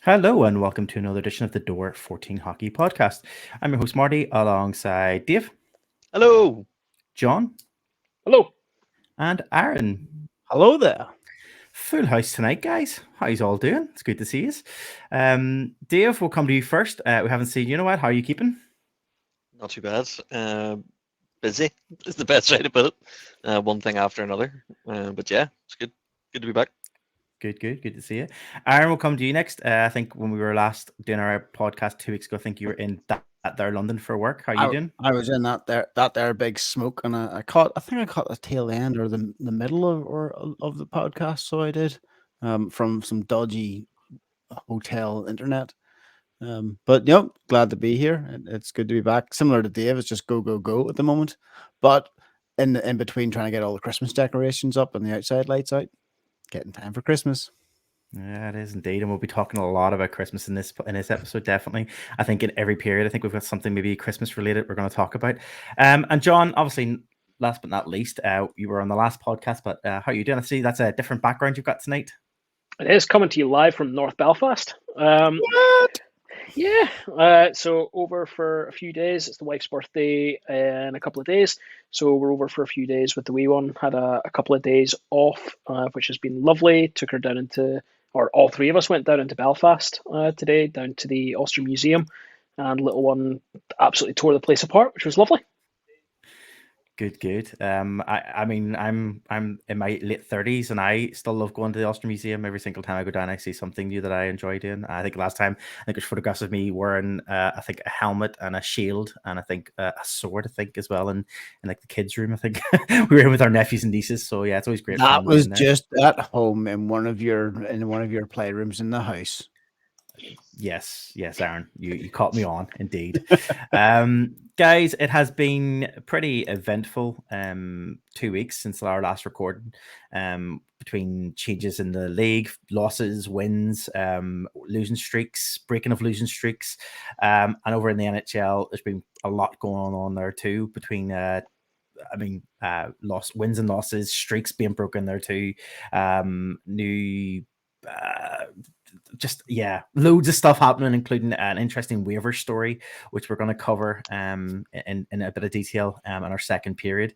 Hello and welcome to another edition of the Door 14 Hockey Podcast. I'm your host Marty alongside Dave, Hello. John, Hello. and Aaron. Hello there. Full house tonight, guys. How's all doing? It's good to see you. Dave, we'll come to you first. We haven't seen you in a while. How are you keeping? Not too bad. Busy is the best way to put it. One thing after another. But yeah, it's good. Good to be back. Good to see you. Aaron, we'll come to you next. I think when we were last doing our podcast 2 weeks ago, I think you were in that there London for work. How are you doing? I was in that big smoke, and I think I caught the tail end or the middle of the podcast. So I did, from some dodgy hotel internet. But glad to be here. It's good to be back. Similar to Dave, it's just go at the moment. But in between, trying to get all the Christmas decorations up and the outside lights out, getting time for Christmas. Yeah, it is indeed, and we'll be talking a lot about Christmas in this episode. Definitely, I think in every period, I think we've got something maybe Christmas related we're going to talk about. And John, obviously, last but not least, you were on the last podcast, but how are you doing? I see that's a different background you've got tonight. It is coming to you live from North Belfast. What? Yeah. So over for a few days. It's the wife's birthday in a couple of days. So we're over for a few days with the wee one. Had a couple of days off, which has been lovely. Took her down or all three of us went down into Belfast today, down to the Ulster Museum. And little one absolutely tore the place apart, which was lovely. Good. I mean, I'm in my late 30s, and I still love going to the Ulster Museum. Every single time I go down, I see something new that I enjoy doing. I think last time, there's photographs of me wearing, I think, a helmet and a shield, and I think a sword. I think as well, in like the kids' room. I think we were in with our nephews and nieces. So yeah, it's always great. That was just at home in one of your playrooms in the house. Yes, Aaron, you caught me on, indeed. Guys, it has been pretty eventful 2 weeks since our last recording, between changes in the league, losses, wins, losing streaks, breaking of losing streaks, and over in the NHL, there's been a lot going on there too, between wins and losses, streaks being broken there too, new loads of stuff happening, including an interesting waiver story, which we're going to cover in a bit of detail in our second period.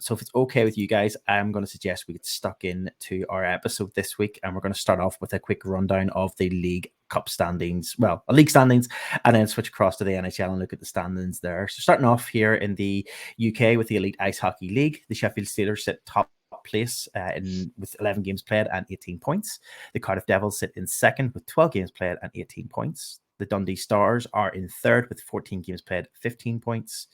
So if it's okay with you guys, I'm going to suggest we get stuck into our episode this week, and we're going to start off with a quick rundown of the League Cup standings, league standings, and then switch across to the NHL and look at the standings there. So starting off here in the UK with the Elite Ice Hockey League, the Sheffield Steelers sit top place with 11 games played and 18 points. The Cardiff Devils sit in second with 12 games played and 18 points. The Dundee Stars are in third with 14 games played, 15 points.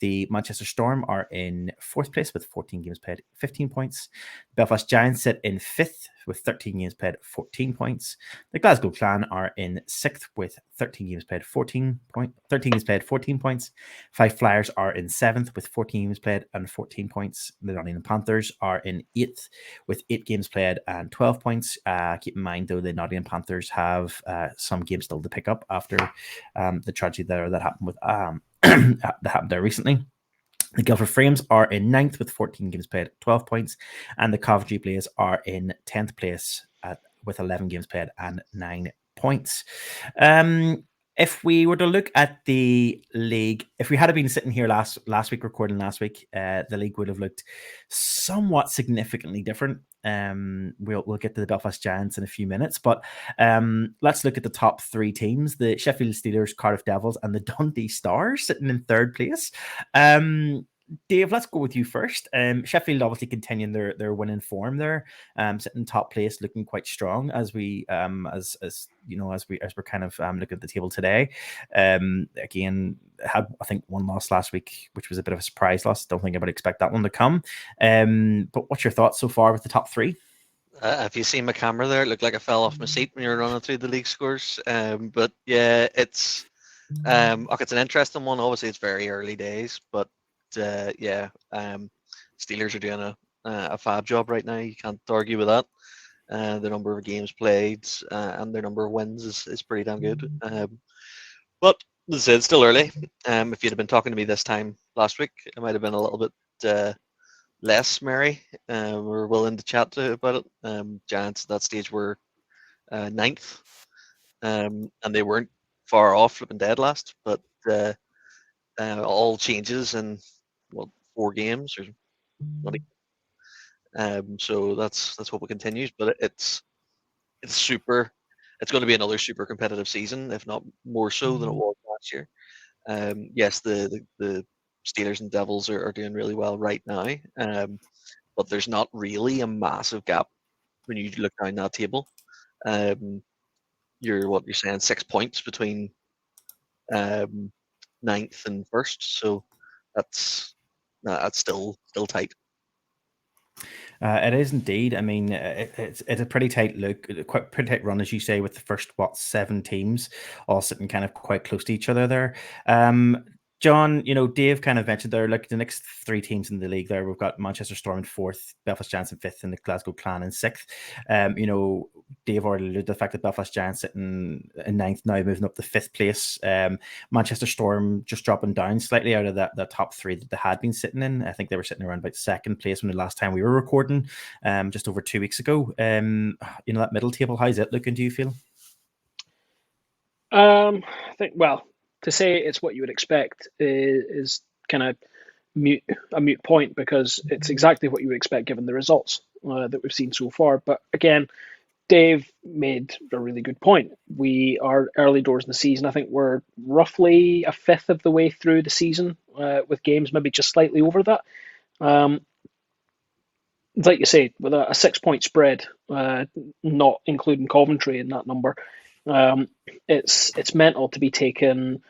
The Manchester Storm are in fourth place with 14 games played, 15 points. The Belfast Giants sit in fifth with 13 games played, 14 points. The Glasgow Clan are in sixth with 13 games played, 14 points. Five Flyers are in seventh with 14 games played and 14 points. The Nottingham Panthers are in eighth with 8 games played and 12 points. Keep in mind, though, the Nottingham Panthers have some games still to pick up after the tragedy there that happened with that happened there recently. The Guildford Frames are in ninth with 14 games played, 12 points, and the Coventry Blaze are in 10th place with 11 games played and 9 points. If we were to look at the league, if we had been sitting here last week, recording last week, the league would have looked somewhat significantly different. We'll get to the Belfast Giants in a few minutes, but let's look at the top 3 teams: the Sheffield Steelers, Cardiff Devils, and the Dundee Stars sitting in third place. Dave, let's go with you first. Sheffield obviously continuing their winning form there, sitting in top place, looking quite strong as we as we're kind of looking at the table today. Again, had I think one loss last week, which was a bit of a surprise loss. Don't think I would expect that one to come. But what's your thoughts so far with the top 3? Have you seen my camera there? It looked like I fell off my seat when you were running through the league scores. But yeah, it's it's an interesting one. Obviously, it's very early days, but Steelers are doing a fab job right now. You can't argue with that. The number of games played and their number of wins is pretty damn good. But as I said, it's still early. If you'd have been talking to me this time last week, it might have been a little bit less merry. We're willing to chat about it. Giants at that stage were ninth. and they weren't far off flipping dead last, but all changes in 4 games or not. So that's hope it continues, but it's super. It's going to be another super competitive season, if not more so than it was last year. Yes, the Steelers and Devils are doing really well right now, but there's not really a massive gap when you look down that table. You're saying 6 points between ninth and first, so that's still tight. It is indeed. I mean, it's a pretty tight look, quite pretty tight run, as you say, with the first 7 teams all sitting kind of quite close to each other there. John, Dave kind of mentioned there, like the next 3 teams in the league there, we've got Manchester Storm in 4th, Belfast Giants in 5th, and the Glasgow Clan in 6th. Dave already alluded to the fact that Belfast Giants sitting in 9th now, moving up to 5th place. Manchester Storm just dropping down slightly out of that top 3 that they had been sitting in. I think they were sitting around about 2nd place when the last time we were recording, just over 2 weeks ago. That middle table, how's it looking, do you feel? I think, to say it's what you would expect is kind of a moot point, because it's exactly what you would expect given the results that we've seen so far. But again, Dave made a really good point. We are early doors in the season. I think we're roughly a 5th of the way through the season, with games maybe just slightly over that. Like you say, with a 6-point spread, not including Coventry in that number, it's mental to be taking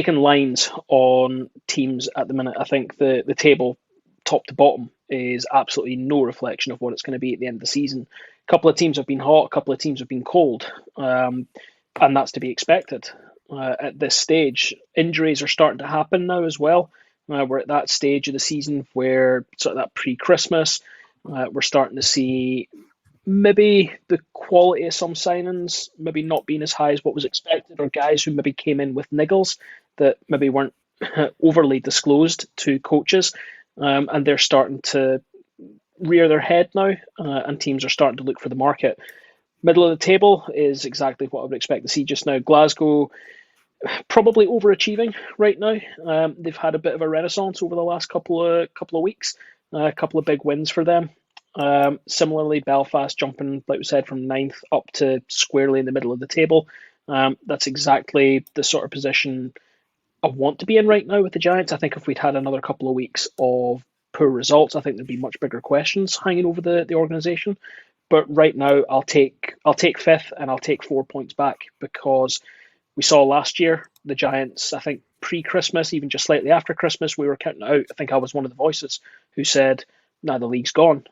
lines on teams at the minute. I think the table, top to bottom, is absolutely no reflection of what it's going to be at the end of the season. A couple of teams have been hot, a couple of teams have been cold, and that's to be expected at this stage. Injuries are starting to happen now as well. We're at that stage of the season where sort of that pre-Christmas, we're starting to see maybe the quality of some signings maybe not being as high as what was expected, or guys who maybe came in with niggles that maybe weren't overly disclosed to coaches, and they're starting to rear their head now, and teams are starting to look for the market. Middle of the table is exactly what I would expect to see just now. Glasgow probably overachieving right now. They've had a bit of a renaissance over the last couple of weeks. A couple of big wins for them. Similarly, Belfast jumping, like we said, from 9th up to squarely in the middle of the table. That's exactly the sort of position I want to be in right now with the Giants. I think if we'd had another couple of weeks of poor results, I think there'd be much bigger questions hanging over the organisation. But right now, I'll take 5th, and I'll take 4 points back, because we saw last year the Giants, I think pre-Christmas, even just slightly after Christmas, we were counting out. I think I was one of the voices who said, "No, the league's gone."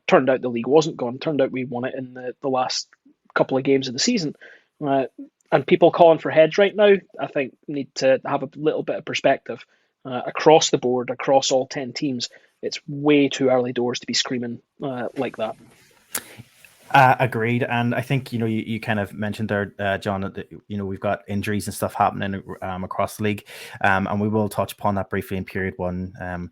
Turned out the league wasn't gone. Turned out we won it in the last couple of games of the season. And people calling for heads right now, I think, need to have a little bit of perspective across the board, across all 10 teams. It's way too early doors to be screaming like that. Agreed, and I think you kind of mentioned there, John, that we've got injuries and stuff happening across the league, and we will touch upon that briefly in period 1.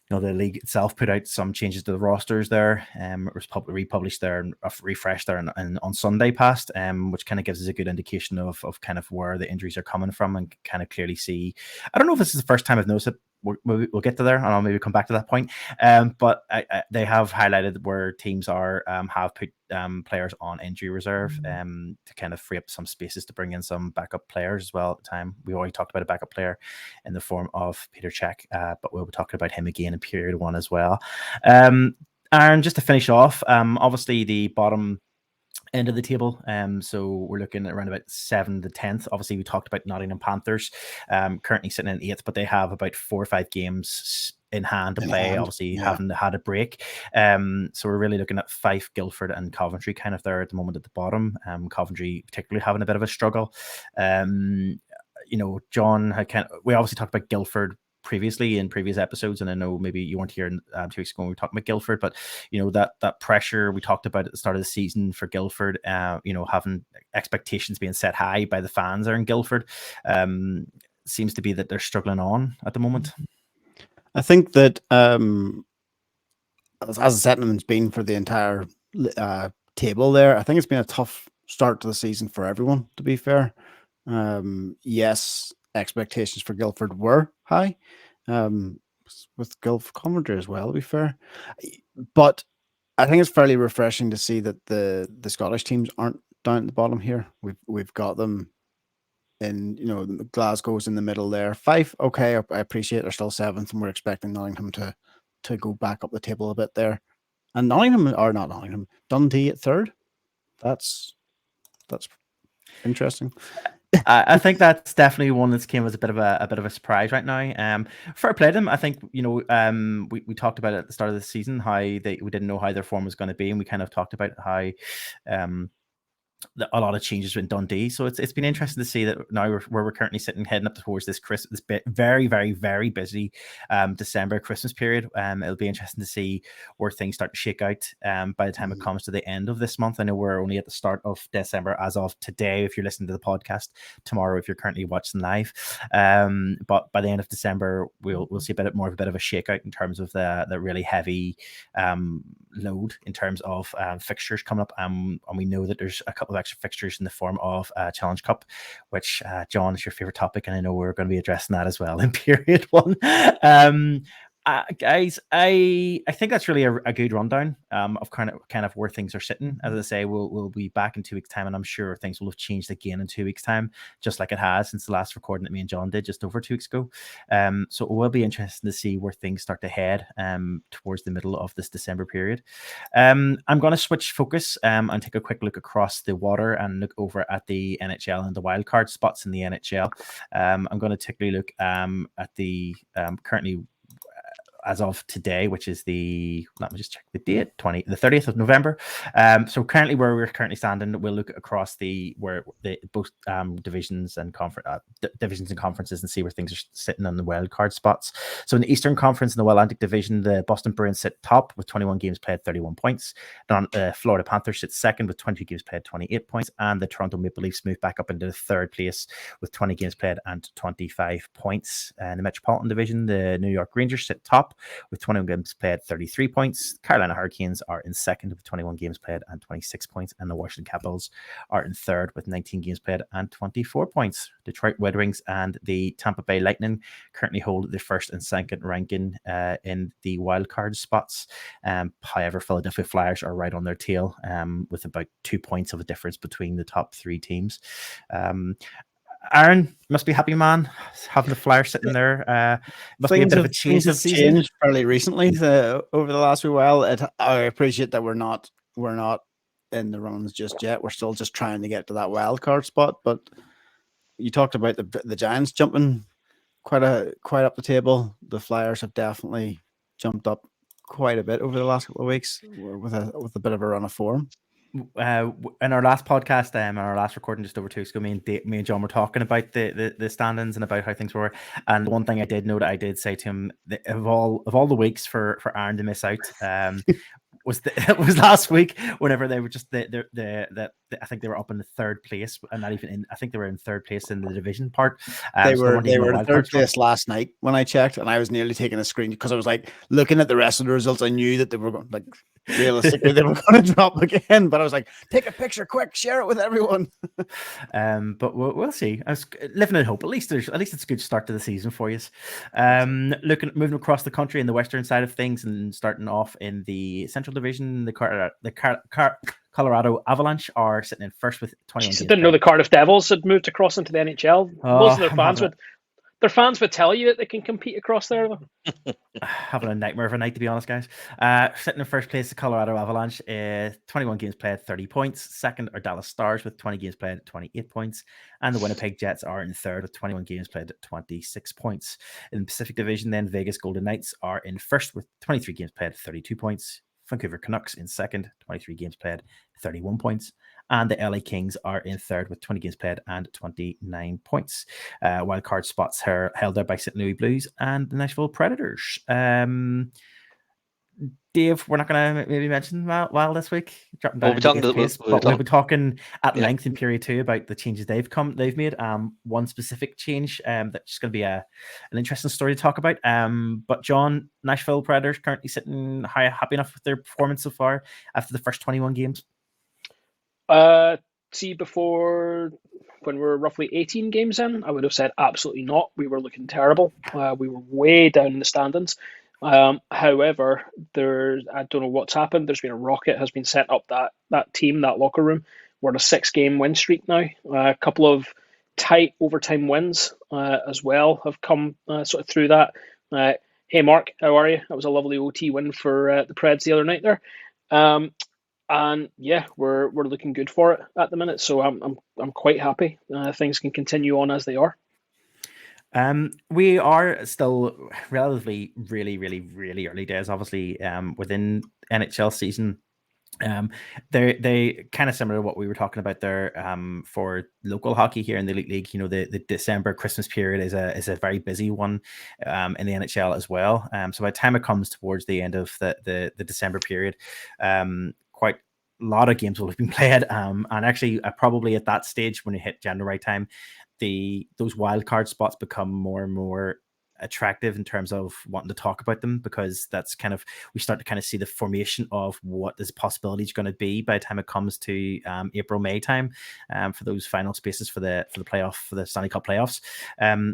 The league itself put out some changes to the rosters there. It was republished there and refreshed there on Sunday past, which kind of gives us a good indication of kind of where the injuries are coming from, and kind of clearly see. I don't know if this is the first time I've noticed it. We'll get to there, and I'll maybe come back to that point. But they have highlighted where teams have put players on injury reserve to kind of free up some spaces to bring in some backup players as well. At the time, we already talked about a backup player in the form of Peter Cech, but we'll be talking about him again in period 1 as well. And just to finish off, obviously the bottom end of the table, so we're looking at around about 7th to 10th. Obviously, we talked about Nottingham Panthers, currently sitting in 8th, but they have about 4 or 5 games in hand to play. Obviously, haven't had a break, so we're really looking at Fife, Guildford, and Coventry kind of there at the moment at the bottom. Coventry particularly having a bit of a struggle. John, we obviously talked about Guildford previously in previous episodes, and I know maybe you weren't here 2 weeks ago when we talked about Guildford, but that pressure we talked about at the start of the season for Guildford, having expectations being set high by the fans there in Guildford, seems to be that they're struggling on at the moment. I think that as the sentiment's been for the entire table there, I think it's been a tough start to the season for everyone, to be fair. Yes, expectations for Guildford were high, with Guildford Coventry as well, to be fair. But I think it's fairly refreshing to see that the Scottish teams aren't down at the bottom here. We've got them in, Glasgow's in the middle there. Fife, okay, I appreciate they're still seventh, and we're expecting Nottingham to go back up the table a bit there. And Dundee at third. That's interesting. I think that's definitely one that's came as a bit of a surprise right now. Fair play to them. I think we talked about it at the start of the season how we didn't know how their form was going to be, and we kind of talked about how a lot of changes in Dundee. So it's been interesting to see that now where we're currently sitting, heading up towards this very, very, very busy December Christmas period. It'll be interesting to see where things start to shake out by the time it comes to the end of this month. I know we're only at the start of December as of today, if you're listening to the podcast, tomorrow if you're currently watching live. But by the end of December, we'll see a bit of a shakeout in terms of the really heavy load in terms of fixtures coming up. And we know that there's a couple of extra fixtures in the form of Challenge Cup, which John is your favorite topic, and I know we're going to be addressing that as well in period one. Guys, I think that's really a good rundown of kind of where things are sitting. As I say, we'll be back in 2 weeks' time, and I'm sure things will have changed again in 2 weeks' time, just like it has since the last recording that me and John did just over 2 weeks ago. So it will be interesting to see where things start to head towards the middle of this December period. I'm going to switch focus and take a quick look across the water and look over at the NHL and the wildcard spots in the NHL. I'm going to take a look at the currently as of today, which is let me just check the date, the 30th of November. So currently where we're currently standing, we'll look across both divisions and divisions and conferences and see where things are sitting on the wild card spots. So in the Eastern Conference, in the Atlantic Division, the Boston Bruins sit top with 21 games played, 31 points. The Florida Panthers sit second with 22 games played, 28 points. And the Toronto Maple Leafs move back up into the third place with 20 games played and 25 points. In the Metropolitan Division, the New York Rangers sit top with 21 games played, 33 points. Carolina Hurricanes are in second with 21 games played and 26 points. And the Washington Capitals are in third with 19 games played and 24 points. Detroit Red Wings and the Tampa Bay Lightning currently hold the first and second ranking in the wildcard spots. However, Philadelphia Flyers are right on their tail with about 2 points of a difference between the top three teams. Aaron, must be happy, man, having the Flyers sitting there. Must be a bit of a change this season. Changed fairly recently over the last wee while. I appreciate that we're not in the runs just yet. We're still just trying to get to that wild card spot. But you talked about the Giants jumping quite up the table. The Flyers have definitely jumped up quite a bit over the last couple of weeks with a bit of a run of form. In our last podcast, our last recording just over 2 weeks ago, me and John were talking about the standings and about how things were. And one thing I did know that I did say to him that of all the weeks for Aaron to miss out, was last week whenever they were just I think they were up in the third place, and not even in. I think they were in third place in the division part. They were in third place last night when I checked, and I was nearly taking a screen because I was like looking at the rest of the results. I knew that they were going, realistically they were going to drop again, but I was like, take a picture quick, share it with everyone. But we'll see. I was living in hope. At least it's a good start to the season for you. Moving across the country in the western side of things and starting off in the Central Division, the Colorado Avalanche are sitting in first with 21 games. Didn't know the Cardiff Devils had moved across into the NHL. Most of their fans would tell you that they can compete across there. Having a nightmare of a night, to be honest, guys. Sitting in first place, the Colorado Avalanche, 21 games played, 30 points. Second are Dallas Stars with 20 games played, 28 points. And the Winnipeg Jets are in third with 21 games played, 26 points. In the Pacific Division, then, Vegas Golden Knights are in first with 23 games played, 32 points. Vancouver Canucks in second, 23 games played, 31 points. And the LA Kings are in third with 20 games played and 29 points. Wildcard spots are held there by St. Louis Blues and the Nashville Predators. Dave, we're not going to maybe mention Wild this week. We'll be talking at length in period two about the changes they've made. One specific change that's going to be an interesting story to talk about. But John, Nashville Predators currently sitting happy enough with their performance so far after the first 21 games. see before when we were roughly 18 games in, I would have said absolutely not. We were looking terrible. We were way down in the standings. However, I don't know what's happened. There's been a rocket has been set up that team, that locker room. We're on a 6-game win streak now. A couple of tight overtime wins as well have come sort of through that. Hey Mark, how are you? That was a lovely OT win for the Preds the other night there. And yeah, we're looking good for it at the minute. So I'm quite happy. Things can continue on as they are. We are still relatively really early days, obviously, within NHL season. They kind of similar to what we were talking about there for local hockey here in the Elite League. You know, the December Christmas period is a very busy one in the NHL as well. So by the time it comes towards the end of the December period, quite a lot of games will have been played. And actually, probably at that stage when you hit January time, those wild card spots become more and more attractive in terms of wanting to talk about them, because that's kind of, we start to kind of see the formation of what this possibility is going to be by the time it comes to April, May time for those final spaces for the playoff, for the Stanley Cup playoffs.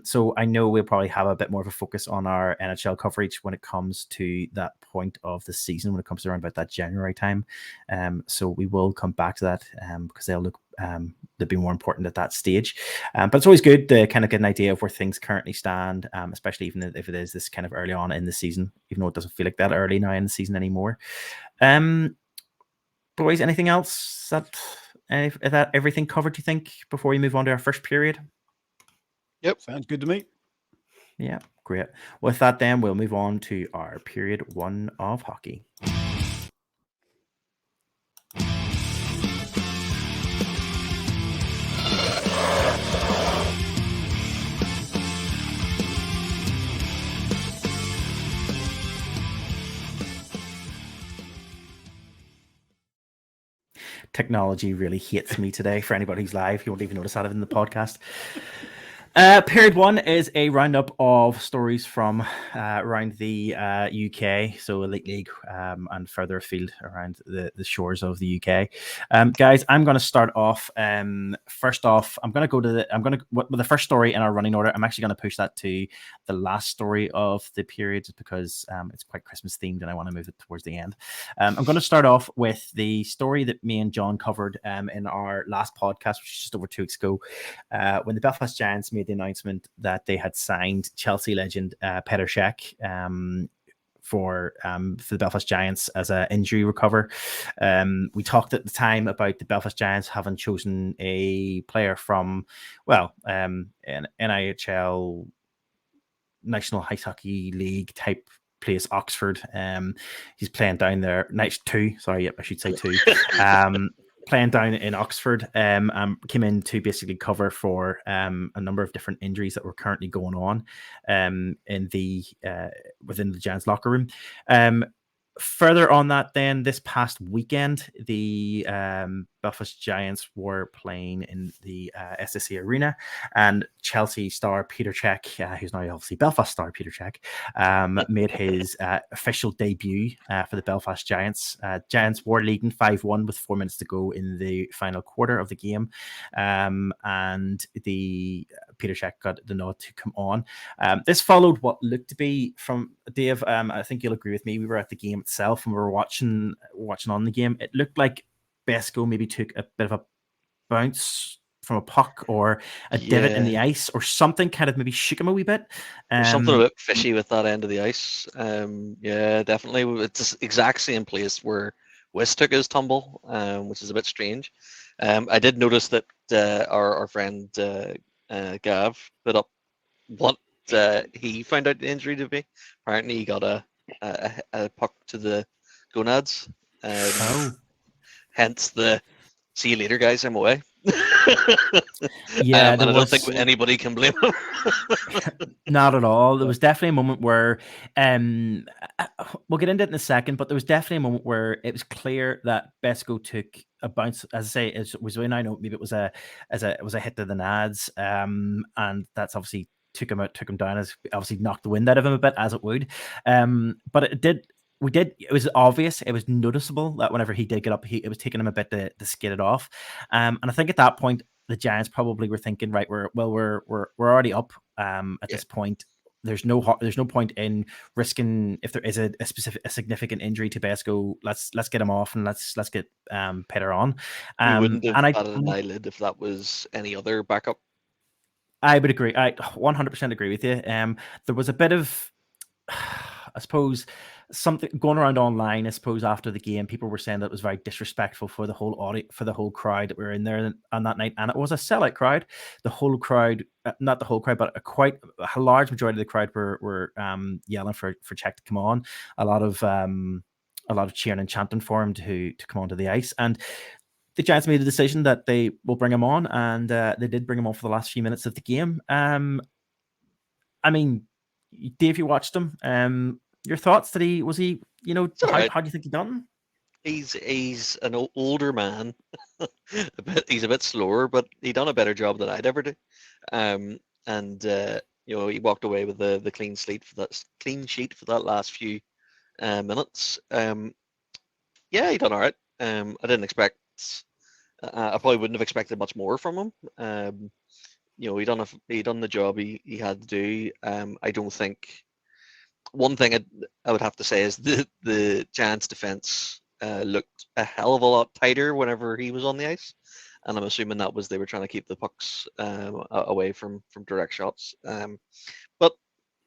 So I know we'll probably have a bit more of a focus on our NHL coverage when it comes to that point of the season, when it comes to around about that January time. So we will come back to that because they'll look they'd be more important at that stage. But it's always good to kind of get an idea of where things currently stand, especially even if it is this kind of early on in the season, even though it doesn't feel like that early now in the season anymore. Boys, anything else is that everything covered, do you think, before we move on to our first period? Yep. Sounds good to me. Yeah, great. With that, then we'll move on to our period 1 of hockey. Technology really hates me today. For anybody who's live, you won't even notice that in the podcast. Period 1 is a roundup of stories from around the UK, so Elite League and further afield around the shores of the UK. Guys, I'm going to start off. First off, I'm going to go to with the first story in our running order. I'm actually going to push that to the last story of the period, just because it's quite Christmas themed and I want to move it towards the end. I'm going to start off with the story that me and John covered in our last podcast, which is just over 2 weeks ago, when the Belfast Giants made the announcement that they had signed Chelsea legend Petr Cech for the Belfast Giants as an injury recover. We talked at the time about the Belfast Giants having chosen a player from, an NHL National Ice Hockey League type place, Oxford. He's playing down there. Nice 2. Sorry, yep, I should say 2. Playing down in Oxford, came in to basically cover for a number of different injuries that were currently going on in the within the Giants locker room. Further on that, then this past weekend, the Belfast Giants were playing in the SSE Arena, and Chelsea star Petr Cech, who's now obviously Belfast star Petr Cech, made his official debut for the Belfast Giants. Giants were leading 5-1 with 4 minutes to go in the final quarter of the game, and the Petr Cech got the nod to come on. This followed what looked to be from Dave. I think you'll agree with me. We were at the game itself and we were watching on the game. It looked like Besco maybe took a bit of a bounce from a puck or a divot in the ice or something, kind of maybe shook him a wee bit. There's something a bit fishy with that end of the ice. Yeah, definitely. It's the exact same place where West took his tumble, which is a bit strange. I did notice that our friend Gav put up what he found out the injury to be. Apparently, he got a puck to the gonads. Hence the "see you later, guys, I'm away." Yeah, and I don't think anybody can blame him. Not at all. There was definitely a moment where, we'll get into it in a second, but there was definitely a moment where it was clear that Besco took a bounce. As I say, it was when I know maybe it was a hit to the nads, and that's obviously took him down, as obviously knocked the wind out of him a bit, as it would. But it did we did. It was obvious. It was noticeable that whenever he did get up, it was taking him a bit to skid it off. And I think at that point, the Giants probably were thinking, right, we're already up. At this point, there's no point in risking if there is a significant injury to Besco. Let's get him off and let's get Peter on. We wouldn't have and batted an eyelid if that was any other backup. I would agree. I 100% agree with you. There was a bit of, I suppose, something going around online. I suppose after the game, people were saying that it was very disrespectful for the whole audience, for the whole crowd that were in there on that night, and it was a sellout crowd. The whole crowd, not the whole crowd, but a large majority of the crowd were yelling for Czech to come on. A lot of cheering and chanting for him to come onto the ice, and the Giants made a decision that they will bring him on, and they did bring him on for the last few minutes of the game. I mean, Dave, you watched him. Your thoughts? How do you think he done? He's an older man. He's a bit slower, but he done a better job than I'd ever do. He walked away with the clean sheet for that last few minutes. He done all right. I didn't expect. I probably wouldn't have expected much more from him. He done the job he had to do. I don't think. One thing I would have to say is the Giants' defense looked a hell of a lot tighter whenever he was on the ice, and I'm assuming that was they were trying to keep the pucks away from direct shots. But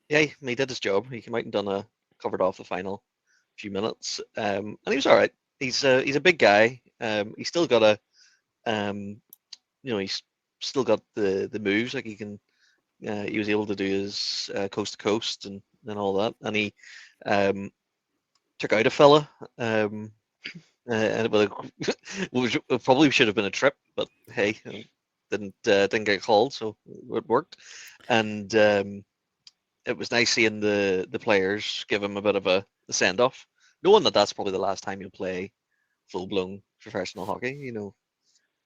yeah, he did his job. He came out and covered off the final few minutes, and he was all right. He's a big guy. He's still got he's still got the moves. Like he was able to do his coast to coast and all that, and he took out a fella, and it probably should have been a trip, but hey, didn't get called, so it worked, and it was nice seeing the players give him a bit of a send off, knowing that that's probably the last time you'll play full blown professional hockey.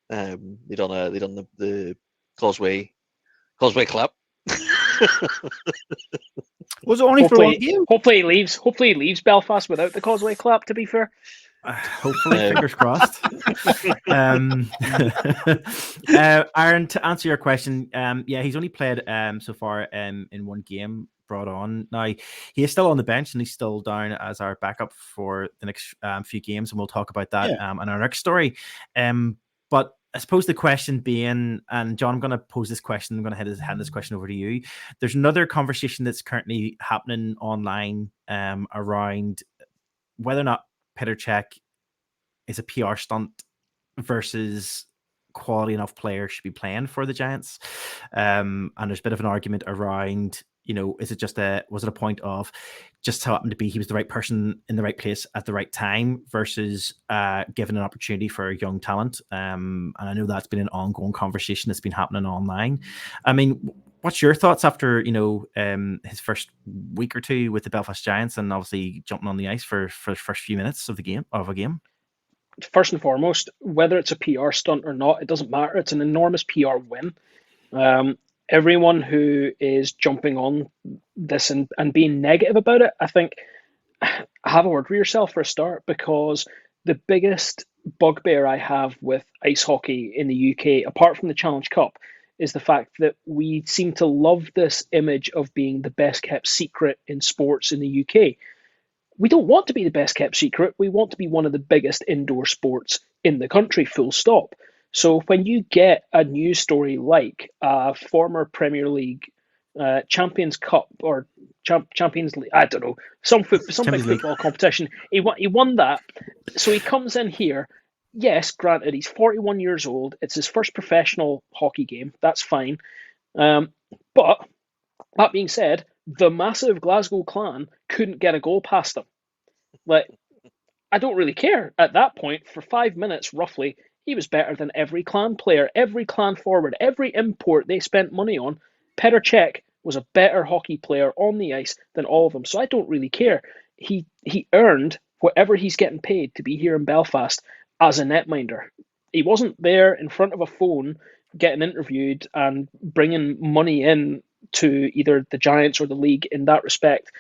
They done the Causeway clap. Was it only for one game? Hopefully he leaves Belfast without the Causeway clap, to be fair. Hopefully, fingers crossed. Aaron, to answer your question, he's only played so far in one game brought on. Now, he is still on the bench and he's still down as our backup for the next few games, and we'll talk about that in our next story. But I suppose the question being, and John, I'm going to pose this question. I'm going to hand this question over to you. There's another conversation that's currently happening online around whether or not Petr Cech is a PR stunt versus quality enough players should be playing for the Giants. And there's a bit of an argument around, was it a point of just so happened to be he was the right person in the right place at the right time versus giving an opportunity for a young talent. And I know that's been an ongoing conversation that's been happening online. I mean, what's your thoughts after his first week or two with the Belfast Giants and obviously jumping on the ice for the first few minutes of a game? First and foremost, whether it's a PR stunt or not, it doesn't matter. It's an enormous PR win. Everyone who is jumping on this and being negative about it, I think, have a word for yourself for a start, because the biggest bugbear I have with ice hockey in the UK, apart from the Challenge Cup, is the fact that we seem to love this image of being the best kept secret in sports in the UK. We don't want to be the best kept secret. We want to be one of the biggest indoor sports in the country, full stop. So when you get a news story like a former Premier League Champions Cup or Champions League, I don't know, some big football competition, he won that. So he comes in here. Yes, granted, he's 41 years old. It's his first professional hockey game. That's fine. But that being said, the massive Glasgow Clan couldn't get a goal past him. Like, I don't really care. At that point, for 5 minutes, roughly, he was better than every Clan player, every Clan forward, every import they spent money on. Petr Cech was a better hockey player on the ice than all of them. So I don't really care. He earned whatever he's getting paid to be here in Belfast as a netminder. He wasn't there in front of a phone getting interviewed and bringing money in to either the Giants or the league in that respect.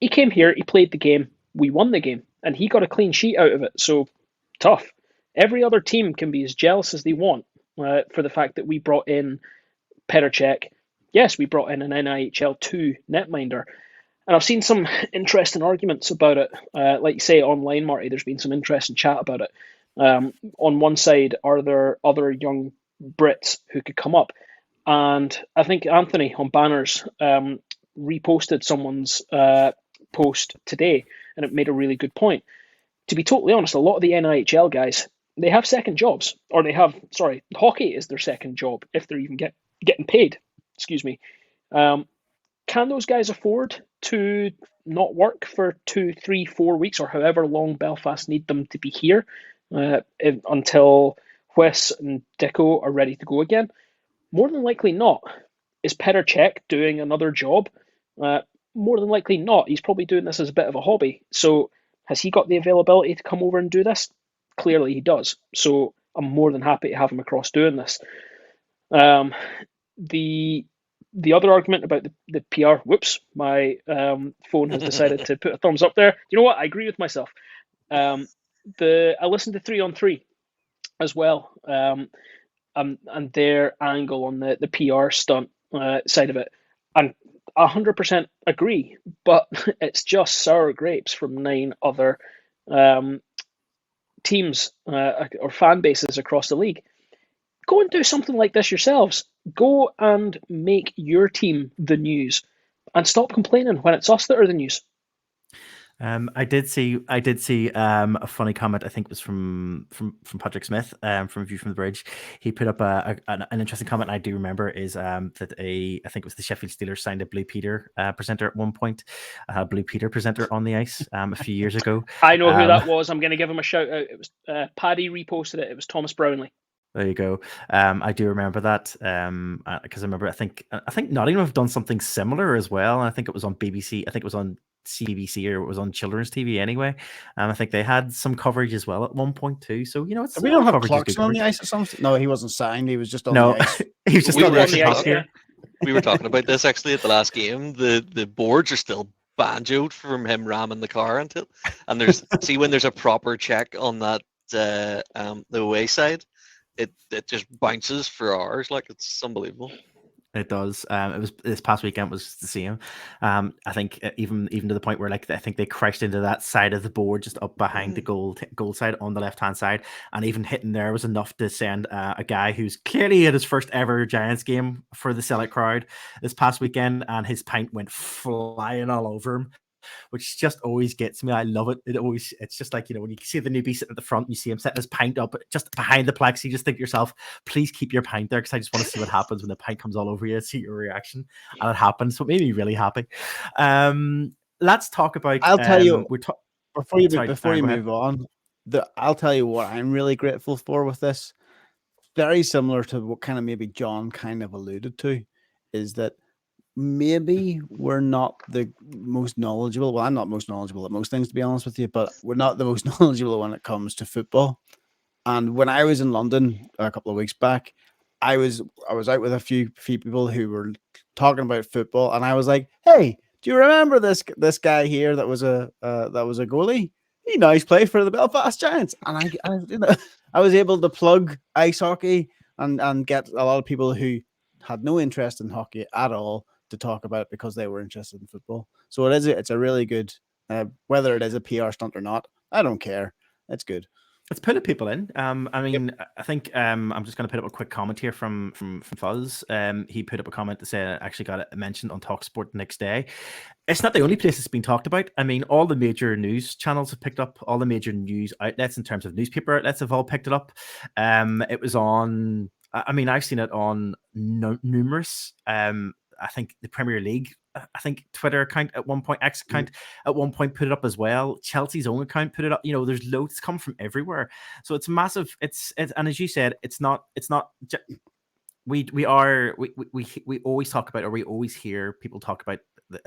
He came here, he played the game, we won the game, and he got a clean sheet out of it. So tough. Every other team can be as jealous as they want for the fact that we brought in Petr Cech. Yes, we brought in an NIHL 2 netminder. And I've seen some interesting arguments about it. Like you say, online, Marty, there's been some interesting chat about it. On one side, are there other young Brits who could come up? And I think Anthony on Banners reposted someone's post today, and it made a really good point. To be totally honest, a lot of the NIHL guys, they have second jobs, or hockey is their second job if they're even getting paid. Excuse me. Can those guys afford to not work for 2, 3, 4 weeks, or however long Belfast need them to be here until Wes and Dicko are ready to go again? More than likely not. Is Petr Cech doing another job? More than likely not. He's probably doing this as a bit of a hobby. So has he got the availability to come over and do this? Clearly he does. So I'm more than happy to have him across doing this. The other argument about the PR, whoops, my phone has decided to put a thumbs up there. You know what? I agree with myself. I listened to 3 on 3 as well, and their angle on the PR stunt side of it. And 100% agree, but it's just sour grapes from 9 other teams or fan bases across the league. Go and do something like this yourselves. Go and make your team the news, and stop complaining when it's us that are the news. I did see a funny comment. I think it was from Patrick Smith from View from the Bridge. He put up an interesting comment. I do remember is that I think it was the Sheffield Steelers signed a Blue Peter presenter at one point. Blue Peter presenter on the ice a few years ago. I know who that was. I'm going to give him a shout out. It was Paddy reposted it. It was Thomas Brownlee. There you go. I do remember that because I remember I think Nottingham have done something similar as well. And I think it was on BBC. I think it was on CBC, or it was on children's TV anyway. I think they had some coverage as well at one point too. So it's we don't have Clarkson on the ice or something. No, he wasn't signed. He was just on the ice. He was just on the ice here. We were talking about this actually at the last game. The boards are still banjoed from him ramming the car into it. And when there's a proper check on that the away side, it just bounces for hours. Like, it's unbelievable. It does. It was this past weekend was the same. I think even to the point where I think they crashed into that side of the board just up behind the goal side on the left hand side, and even hitting there was enough to send a guy who's clearly at his first ever Giants game for the sellout crowd this past weekend, and his pint went flying all over him, which just always gets me. I love it. It's just like, when you see the newbie sitting at the front, and you see him setting his pint up just behind the plex, you just think to yourself, please keep your pint there, because I just want to see what happens when the pint comes all over you, see your reaction. And it happens. So it made me really happy. Let's talk about. I'll tell you before you move on. I'll tell you what I'm really grateful for with this. Very similar to what kind of maybe John kind of alluded to, is that maybe we're not the most knowledgeable. Well, I'm not most knowledgeable at most things, to be honest with you, but we're not the most knowledgeable when it comes to football. And when I was in London a couple of weeks back, I was out with a few people who were talking about football, and I was like, "Hey, do you remember this guy here that was a goalie? He now plays for the Belfast Giants." And I was able to plug ice hockey and get a lot of people who had no interest in hockey at all to talk about it because they were interested in football. So it's a really good, whether it is a PR stunt or not, I don't care. It's good. It's putting people in. I think I'm just going to put up a quick comment here from Fuzz. He put up a comment to say I actually got it mentioned on TalkSport the next day. It's not the only place it's been talked about. I mean, all the major news channels have picked up. All the major news outlets in terms of newspaper outlets have all picked it up. It was on. I mean, I've seen it on numerous. I think the Premier League, I think Twitter account at one point, X account at one point put it up as well. Chelsea's own account put it up. There's loads come from everywhere. So it's massive. It's and as you said, it's not. We always talk about, or we always hear people talk about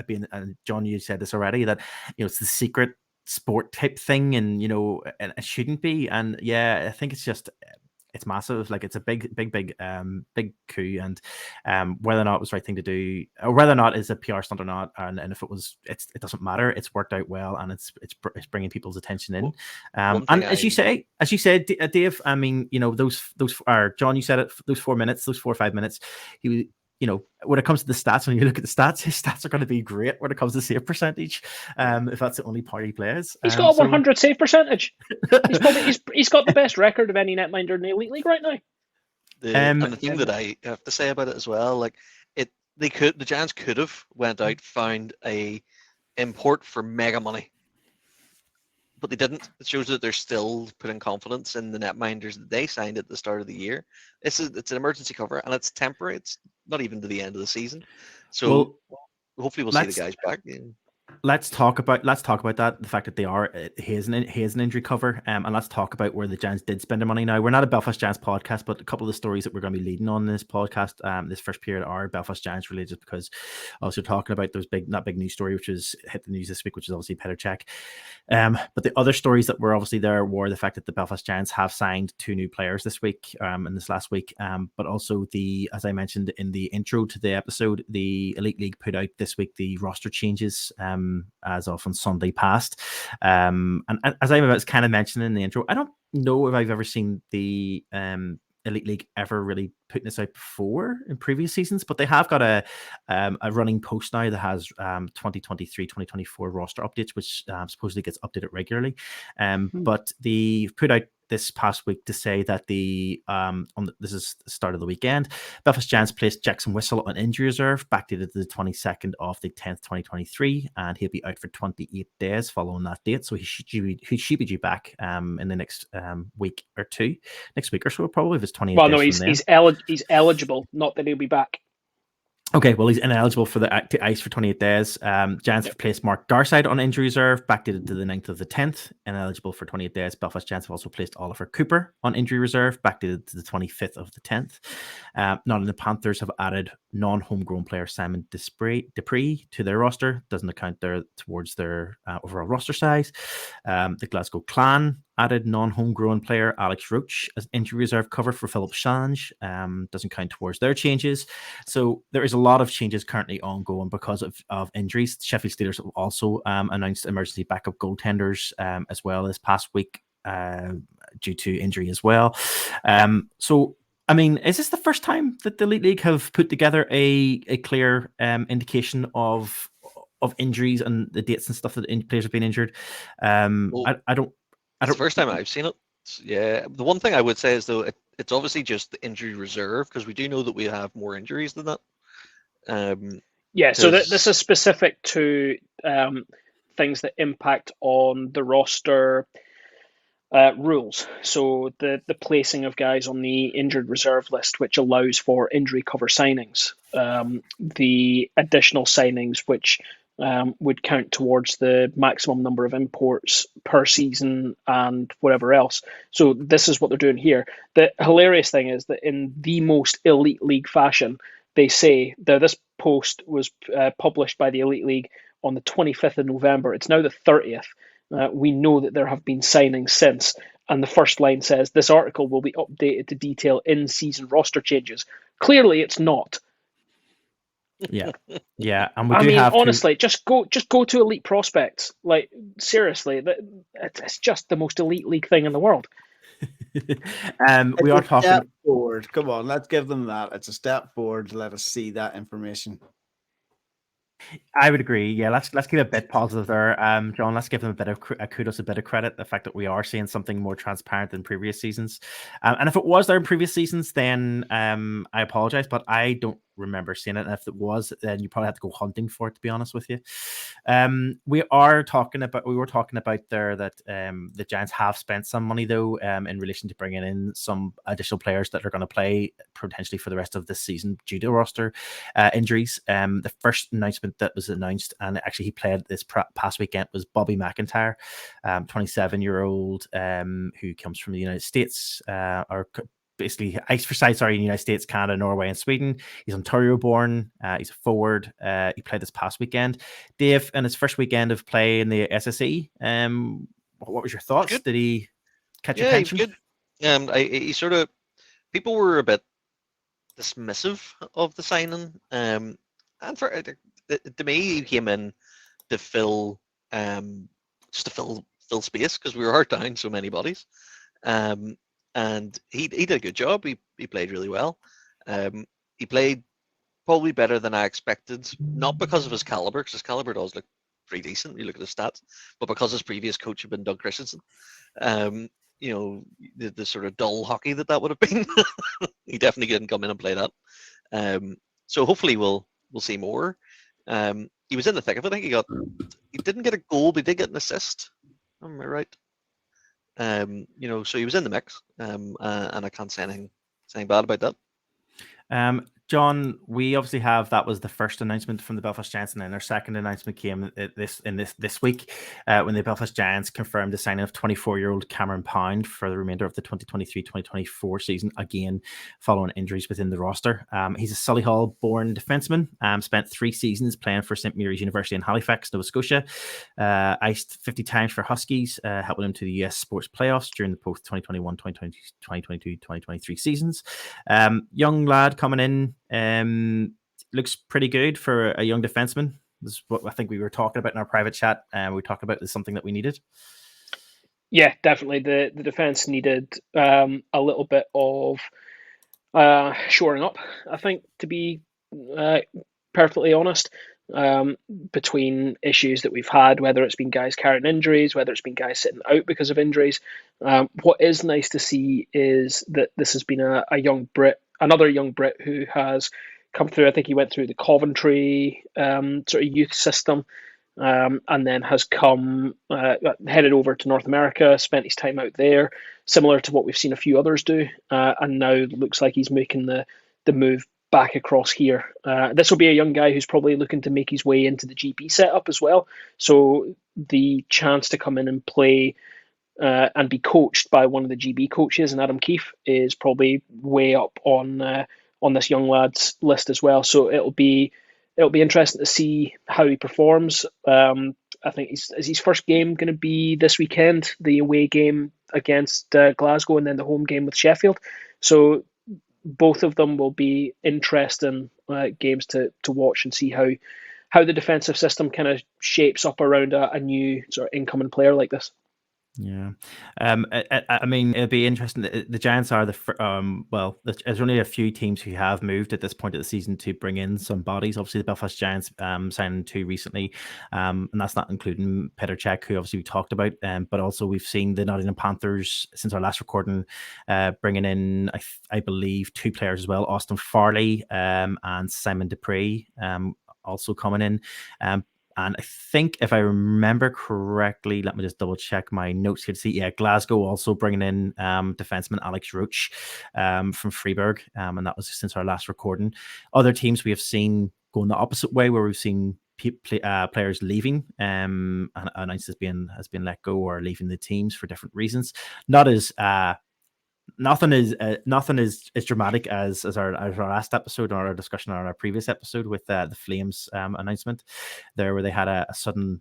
being. And John, you said this already, that it's the secret sport type thing, and and it shouldn't be. And yeah, I think it's just. it's massive. Like it's a big coup, and whether or not it was the right thing to do, or whether or not it's a PR stunt or not, and if it was, it doesn't matter. It's worked out well, and it's bringing people's attention in. And as you said, Dave, I mean, those are John. You said it. Those 4 minutes, those 4 or 5 minutes, he. When it comes to the stats, when you look at the stats, his stats are going to be great when it comes to save percentage. If that's the only part he plays, he's got a 100 save percentage. He's got the best record of any netminder in the Elite League right now. And the thing that I have to say about it as well, like the Giants could have went out, found a import for mega money, but they didn't. It shows that they're still putting confidence in the netminders that they signed at the start of the year. It's an emergency cover, and it's temporary. It's not even to the end of the season. So hopefully we'll see the guys back. Yeah. Let's talk about that. The fact that they are he is an injury cover, and let's talk about where the Giants did spend their money. Now, we're not a Belfast Giants podcast, but a couple of the stories that we're going to be leading on this podcast, this first period, are Belfast Giants related, because also talking about those big news story which has hit the news this week, which is obviously Petr Cech. But the other stories that were obviously there were the fact that the Belfast Giants have signed 2 new players this week, and this last week, but also as I mentioned in the intro to the episode, the Elite League put out this week the roster changes. As of on Sunday past. And as I was kind of mentioning in the intro, I don't know if I've ever seen the Elite League ever really putting this out before in previous seasons, but they have got a running post now that has 2023-2024 roster updates, which supposedly gets updated regularly. But they put out this past week to say that this is the start of the weekend, Belfast Giants placed Jackson Whistle on injury reserve, backdated to the 22nd of the 10th, 2023, and he'll be out for 28 days following that date. So he should be due back in the next week or two, next week or so, probably, if it's 28 days. Well, no, he's eligible, not that he'll be back. Okay, well, he's ineligible for the ice for 28 days. Giants replaced Mark Garside on injury reserve, backdated to the 9th of the 10th, ineligible for 28 days. Belfast Giants have also placed Oliver Cooper on injury reserve, backdated to the 25th of the 10th. Nottingham Panthers have added non-homegrown player Simon Dupree to their roster. Doesn't account towards their overall roster size. The Glasgow Clan added non-homegrown player Alex Roach as injury reserve cover for Philip Shange. Doesn't count towards their changes. So there is a lot of changes currently ongoing because of injuries. Sheffield Steelers have also announced emergency backup goaltenders as well this past week due to injury as well. So, I mean, is this the first time that the Elite League have put together a clear indication of injuries and the dates and stuff that players have been injured? It's the first time I've seen it. Yeah, the one thing I would say is, though, it's obviously just the injury reserve, because we do know that we have more injuries than that. So this is specific to things that impact on the roster rules. So the placing of guys on the injured reserve list, which allows for injury cover signings, the additional signings, which would count towards the maximum number of imports per season and whatever else. So this is what they're doing here. The hilarious thing is that in the most Elite League fashion, they say that this post was published by the Elite League on the 25th of November. It's now the 30th. We know that there have been signings since. And the first line says, this article will be updated to detail in-season roster changes. Clearly, it's not. Yeah, and honestly, just go to Elite Prospects. Like, seriously, it's just the most Elite League thing in the world. We are talking step forward. Come on, let's give them that. It's a step forward to let us see that information. I would agree. Yeah, let's keep a bit positive there, John. Let's give them a bit of kudos, a bit of credit. The fact that we are seeing something more transparent than previous seasons, and if it was there in previous seasons, then I apologize, but I don't remember seeing it. And if it was, then you probably have to go hunting for it, to be honest with you. We were talking about there that the Giants have spent some money, though, in relation to bringing in some additional players that are going to play potentially for the rest of this season due to roster injuries. The first announcement that was announced, and actually he played this past weekend, was Bobby McIntyre, 27-year-old who comes from the United States, or basically ice for sides, in the United States, Canada, Norway, and Sweden. He's Ontario born. He's a forward. He played this past weekend. Dave, in his first weekend of play in the SSE, what was your thoughts? Did he catch your attention? He was good. He sort of people were a bit dismissive of the signing, and to me, he came in to fill just to fill space because we were down so many bodies. And he did a good job. He played really well. He played probably better than I expected, not because of his caliber, because his caliber does look pretty decent. You look at his stats, but because his previous coach had been Doug Christensen. You know, the sort of dull hockey that would have been. He definitely didn't come in and play that. So hopefully we'll see more. He was in the thick of it. I think he didn't get a goal, but he did get an assist. Am I right? You know, so he was in the mix, and I can't say anything bad about that. John, we obviously that was the first announcement from the Belfast Giants, and then our second announcement came this week when the Belfast Giants confirmed the signing of 24-year-old Cameron Pound for the remainder of the 2023-2024 season, again following injuries within the roster. He's a Solihull-born defenseman, spent 3 seasons playing for St. Mary's University in Halifax, Nova Scotia, iced 50 times for Huskies, helping him to the US Sports Playoffs during the both 2021, 2022, 2023 seasons. Young lad coming in. Looks pretty good for a young defenseman. This is what I think we were talking about in our private chat, and we talked about is something that we needed. Yeah, definitely. The defense needed a little bit of shoring up, I think, to be perfectly honest. Between issues that we've had, whether it's been guys carrying injuries, whether it's been guys sitting out because of injuries. What is nice to see is that this has been a young Brit, another young Brit who has come through. I think he went through the Coventry sort of youth system, and then has headed over to North America, spent his time out there, similar to what we've seen a few others do, and now looks like he's making the move back across here. This will be a young guy who's probably looking to make his way into the GP setup as well. So the chance to come in and play and be coached by one of the GB coaches, and Adam Keefe, is probably way up on this young lad's list as well. So it'll be interesting to see how he performs. I think is his first game going to be this weekend, the away game against Glasgow, and then the home game with Sheffield. So both of them will be interesting games to watch and see how the defensive system kind of shapes up around a new sort of incoming player like this. Yeah, I mean, it'd be interesting. The Giants are there's only a few teams who have moved at this point of the season to bring in some bodies. Obviously, the Belfast Giants signed 2 recently, and that's not including Petr Cech, who obviously we talked about. But also we've seen the Nottingham Panthers since our last recording bringing in, I believe, 2 players as well: Austin Farley and Simon Dupree, also coming in. And I think, if I remember correctly, let me just double check my notes here to see. Yeah, Glasgow also bringing in defenseman Alex Roach from Freiburg, and that was since our last recording. Other teams we have seen going the opposite way, where we've seen players leaving, announced has been let go or leaving the teams for different reasons. Not as nothing is as dramatic as our last episode or our discussion on our previous episode with the Flames announcement there, where they had a sudden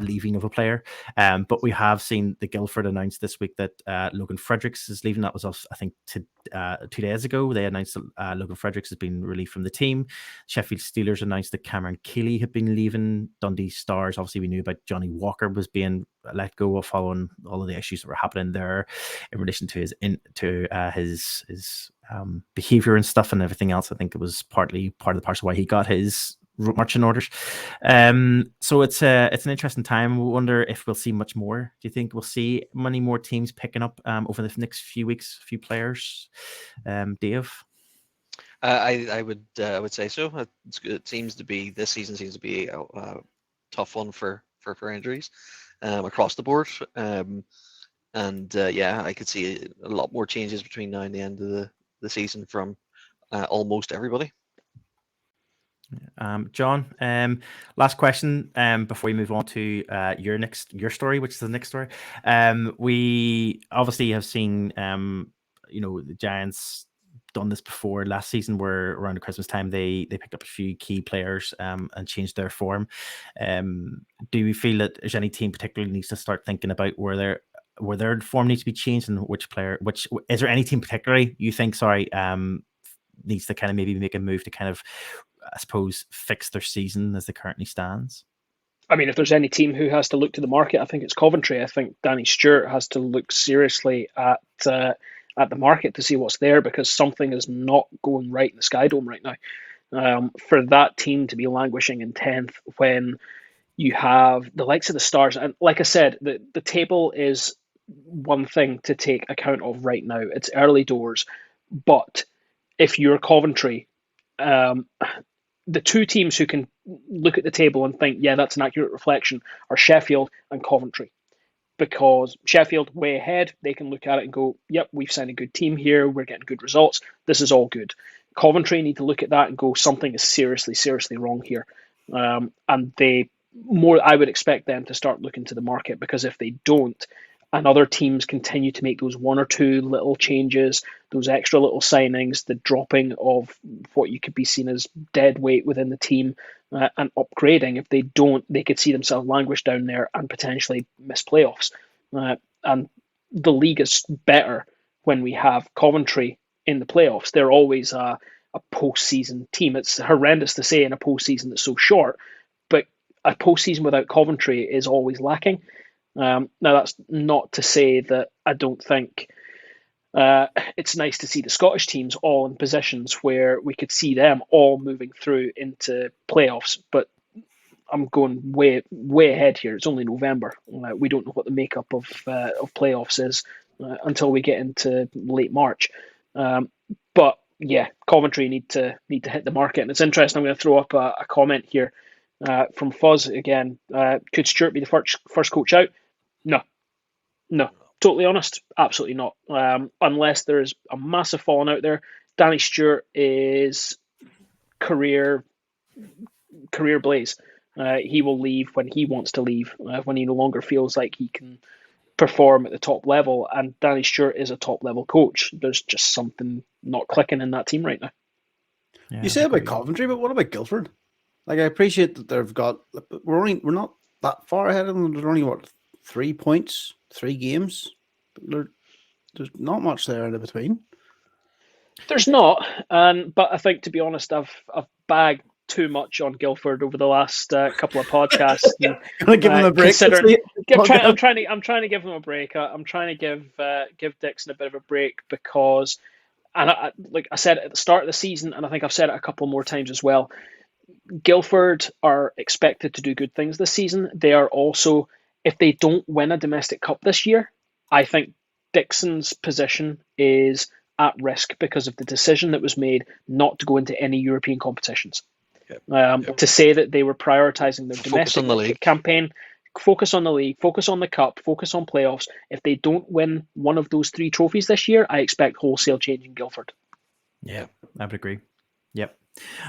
leaving of a player. But we have seen the Guildford announce this week that Logan Fredericks is leaving. That was I think 2 days ago. They announced that Logan Fredericks has been relieved from the team. Sheffield Steelers announced that Cameron Keeley had been leaving. Dundee Stars, obviously we knew about Johnny Walker was being let go of following all of the issues that were happening there in relation to his behavior and stuff and everything else. I think it was partly part of the parcel why he got his marching orders. So it's an interesting time. We wonder if we'll see much more. Do you think we'll see many more teams picking up over the next few weeks, a few players? Dave? I would say so. It seems to be, this season seems to be a tough one for injuries across the board. Yeah, I could see a lot more changes between now and the end of the season from almost everybody. John, last question before we move on to your story, which is the next story. We obviously have seen the Giants done this before last season, where around the Christmas time they picked up a few key players and changed their form. Do we feel that there's any team particularly needs to start thinking about where they're where their form needs to be changed, and which is there any team particularly you think needs to kind of maybe make a move to kind of, I suppose, fix their season as it currently stands? I mean, if there's any team who has to look to the market, I think it's Coventry. I think Danny Stewart has to look seriously at the market to see what's there, because something is not going right in the Sky Dome right now. For that team to be languishing in 10th when you have the likes of the Stars, and like I said, the table is one thing to take account of right now. It's early doors, but if you're Coventry, the two teams who can look at the table and think, yeah, that's an accurate reflection, are Sheffield and Coventry. Because Sheffield, way ahead, they can look at it and go, yep, we've signed a good team here, we're getting good results, this is all good. Coventry need to look at that and go, something is seriously, seriously wrong here. And I would expect them to start looking to the market, because if they don't, and other teams continue to make those one or two little changes, those extra little signings, the dropping of what you could be seen as dead weight within the team, and upgrading, if they don't, they could see themselves languish down there and potentially miss playoffs. And the league is better when we have Coventry in the playoffs. They're always a postseason team. It's horrendous to say in a postseason that's so short, but a postseason without Coventry is always lacking. Now, that's not to say that I don't think it's nice to see the Scottish teams all in positions where we could see them all moving through into playoffs, but I'm going way ahead here. It's only November. We don't know what the makeup of playoffs is until we get into late March. But yeah, Coventry need to hit the market, and it's interesting. I'm going to throw up a comment here from Fuzz again. Could Stewart be the first coach out? No. Totally honest, absolutely not. Unless there's a massive falling out there. Danny Stewart is career blaze. He will leave when he wants to leave, when he no longer feels like he can perform at the top level. And Danny Stewart is a top level coach. There's just something not clicking in that team right now. Yeah, you say about Coventry, but what about Guildford? Like, I appreciate that they've got. We're not that far ahead of them. There's only 3 points, 3 games. There's not much there in between. There's not, but I think, to be honest, I've bagged too much on Guildford over the last couple of podcasts. Gonna give them a break. I'm trying to give them a break. I'm trying to give Dixon a bit of a break, because, and like I said at the start of the season, and I think I've said it a couple more times as well, Guildford are expected to do good things this season. They are also, if they don't win a domestic cup this year, I think Dixon's position is at risk because of the decision that was made not to go into any European competitions. To say that they were prioritising their domestic campaign, focus on the league, focus on the cup, focus on playoffs. If they don't win one of those 3 trophies this year, I expect wholesale change in Guildford. Yeah, I would agree. Yep.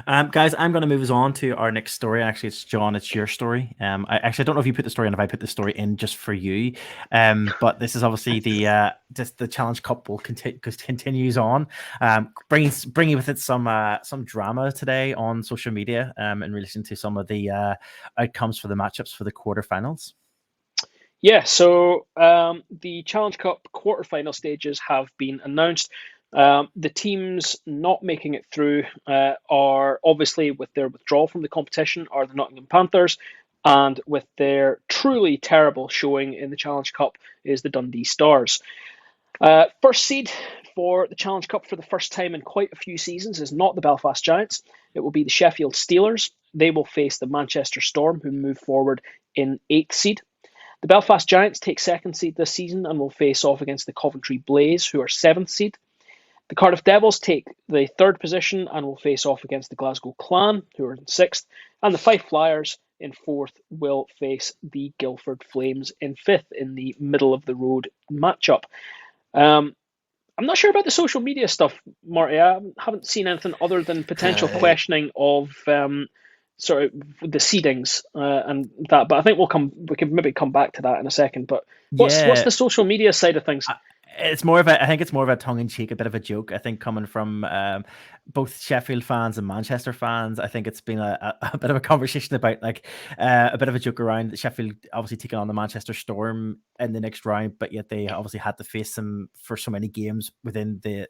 Guys, I'm going to move us on to our next story. Actually, it's John. It's your story. I don't know if you put the story in, if I put the story in just for you. But this is obviously the Challenge Cup will continues on. Bringing with it some drama today on social media in relation to some of the outcomes for the matchups for the quarterfinals. Yeah, so the Challenge Cup quarterfinal stages have been announced. The teams not making it through are obviously, with their withdrawal from the competition, are the Nottingham Panthers, and with their truly terrible showing in the Challenge Cup is the Dundee Stars. First seed for the Challenge Cup for the first time in quite a few seasons is not the Belfast Giants. It will be the Sheffield Steelers. They will face the Manchester Storm, who move forward in 8th seed. The Belfast Giants take 2nd seed this season and will face off against the Coventry Blaze, who are 7th seed. The Cardiff Devils take the 3rd position and will face off against the Glasgow Clan, who are in 6th. And the Fife Flyers in 4th will face the Guildford Flames in 5th in the middle of the road matchup. I'm not sure about the social media stuff, Marty. I haven't seen anything other than potential questioning of sort of the seedings and that. But I think we can maybe come back to that in a second. But what's the social media side of things? it's more of a, I think it's more of a tongue in cheek, a bit of a joke. I think coming from both Sheffield fans and Manchester fans, I think it's been a bit of a conversation about like a bit of a joke around Sheffield obviously taking on the Manchester Storm in the next round, but yet they obviously had to face them for so many games within the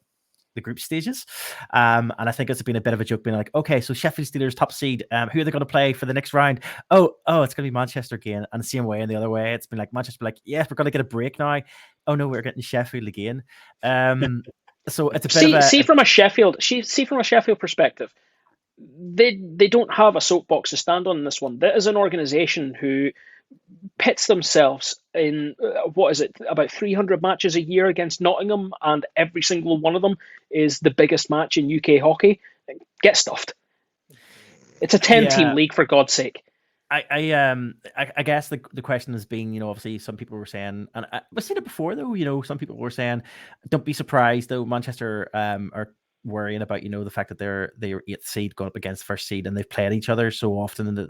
group stages. And I think it's been a bit of a joke being like, okay, so Sheffield Steelers top seed, who are they going to play for the next round? Oh, it's going to be Manchester again. And the same way and the other way, it's been like Manchester like, yes, we're going to get a break now. Oh no, we're getting Sheffield again. So it's a bit of a see from a Sheffield perspective, they don't have a soapbox to stand on in this one. That is an organisation who pits themselves in about 300 matches a year against Nottingham, and every single one of them is the biggest match in UK hockey. Get stuffed. It's a 10-team league, for God's sake. I guess the question has been, obviously some people were saying, and we've seen it before though, some people were saying, don't be surprised though, Manchester are worrying about the fact that they're 8th seed going up against first seed and they've played each other so often, and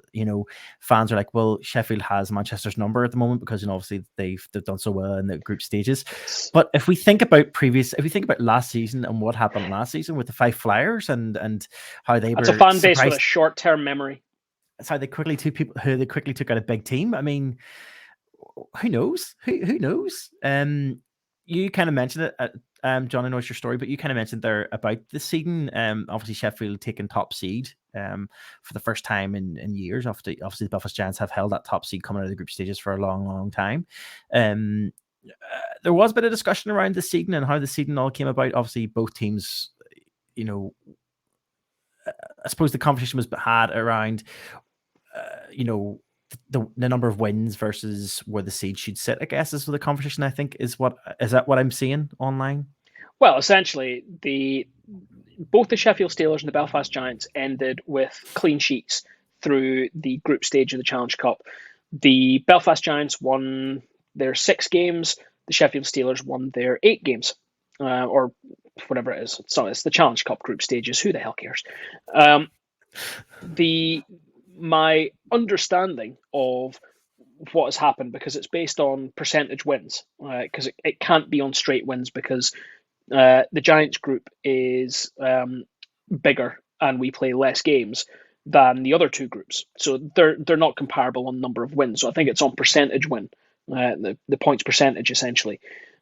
fans are like, well, Sheffield has Manchester's number at the moment because obviously they've done so well in the group stages. But if we think about last season and what happened last season with the 5 Flyers and how they That's were a fan base surprised, with a short-term memory. that's how they quickly took out a big team. I mean, who knows? Who knows? You kind of mentioned it, John. I know it's your story, but you kind of mentioned there about the seeding. Obviously Sheffield taking top seed for the first time in years. Obviously the Belfast Giants have held that top seed coming out of the group stages for a long, long time. There was a bit of discussion around the seeding and how the seeding all came about. Obviously both teams, I suppose the conversation was had around, the number of wins versus where the seed should sit, I guess, is the conversation. I think is that what I'm seeing online? Well, essentially, both the Sheffield Steelers and the Belfast Giants ended with clean sheets through the group stage of the Challenge Cup. The Belfast Giants won their 6 games. The Sheffield Steelers won their 8 games, or whatever it is. It's the Challenge Cup group stages. Who the hell cares? My understanding of what has happened, because it's based on percentage wins, because it can't be on straight wins, because the Giants group is bigger and we play less games than the other 2 groups, so they're not comparable on number of wins. So I think it's on percentage win, the points percentage essentially.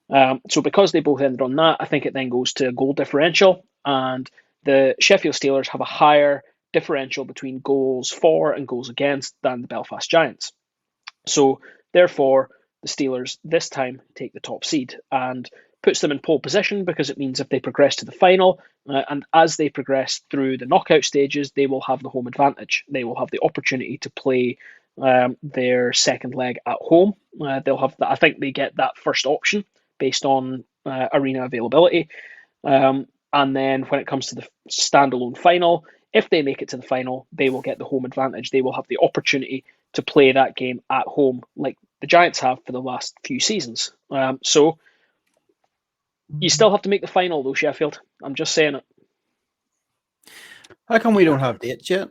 So because they both ended on that, I think it then goes to goal differential, and the Sheffield Steelers have a higher differential between goals for and goals against than the Belfast Giants. So therefore, the Steelers this time take the top seed and puts them in pole position, because it means if they progress to the final, and as they progress through the knockout stages, they will have the home advantage. They will have the opportunity to play their second leg at home. They'll have that. I think they get that first option based on arena availability. And then when it comes to the standalone final, if they make it to the final, they will get the home advantage. They will have the opportunity to play that game at home like the Giants have for the last few seasons. So you still have to make the final, though, Sheffield. I'm just saying it. How come we don't have dates yet?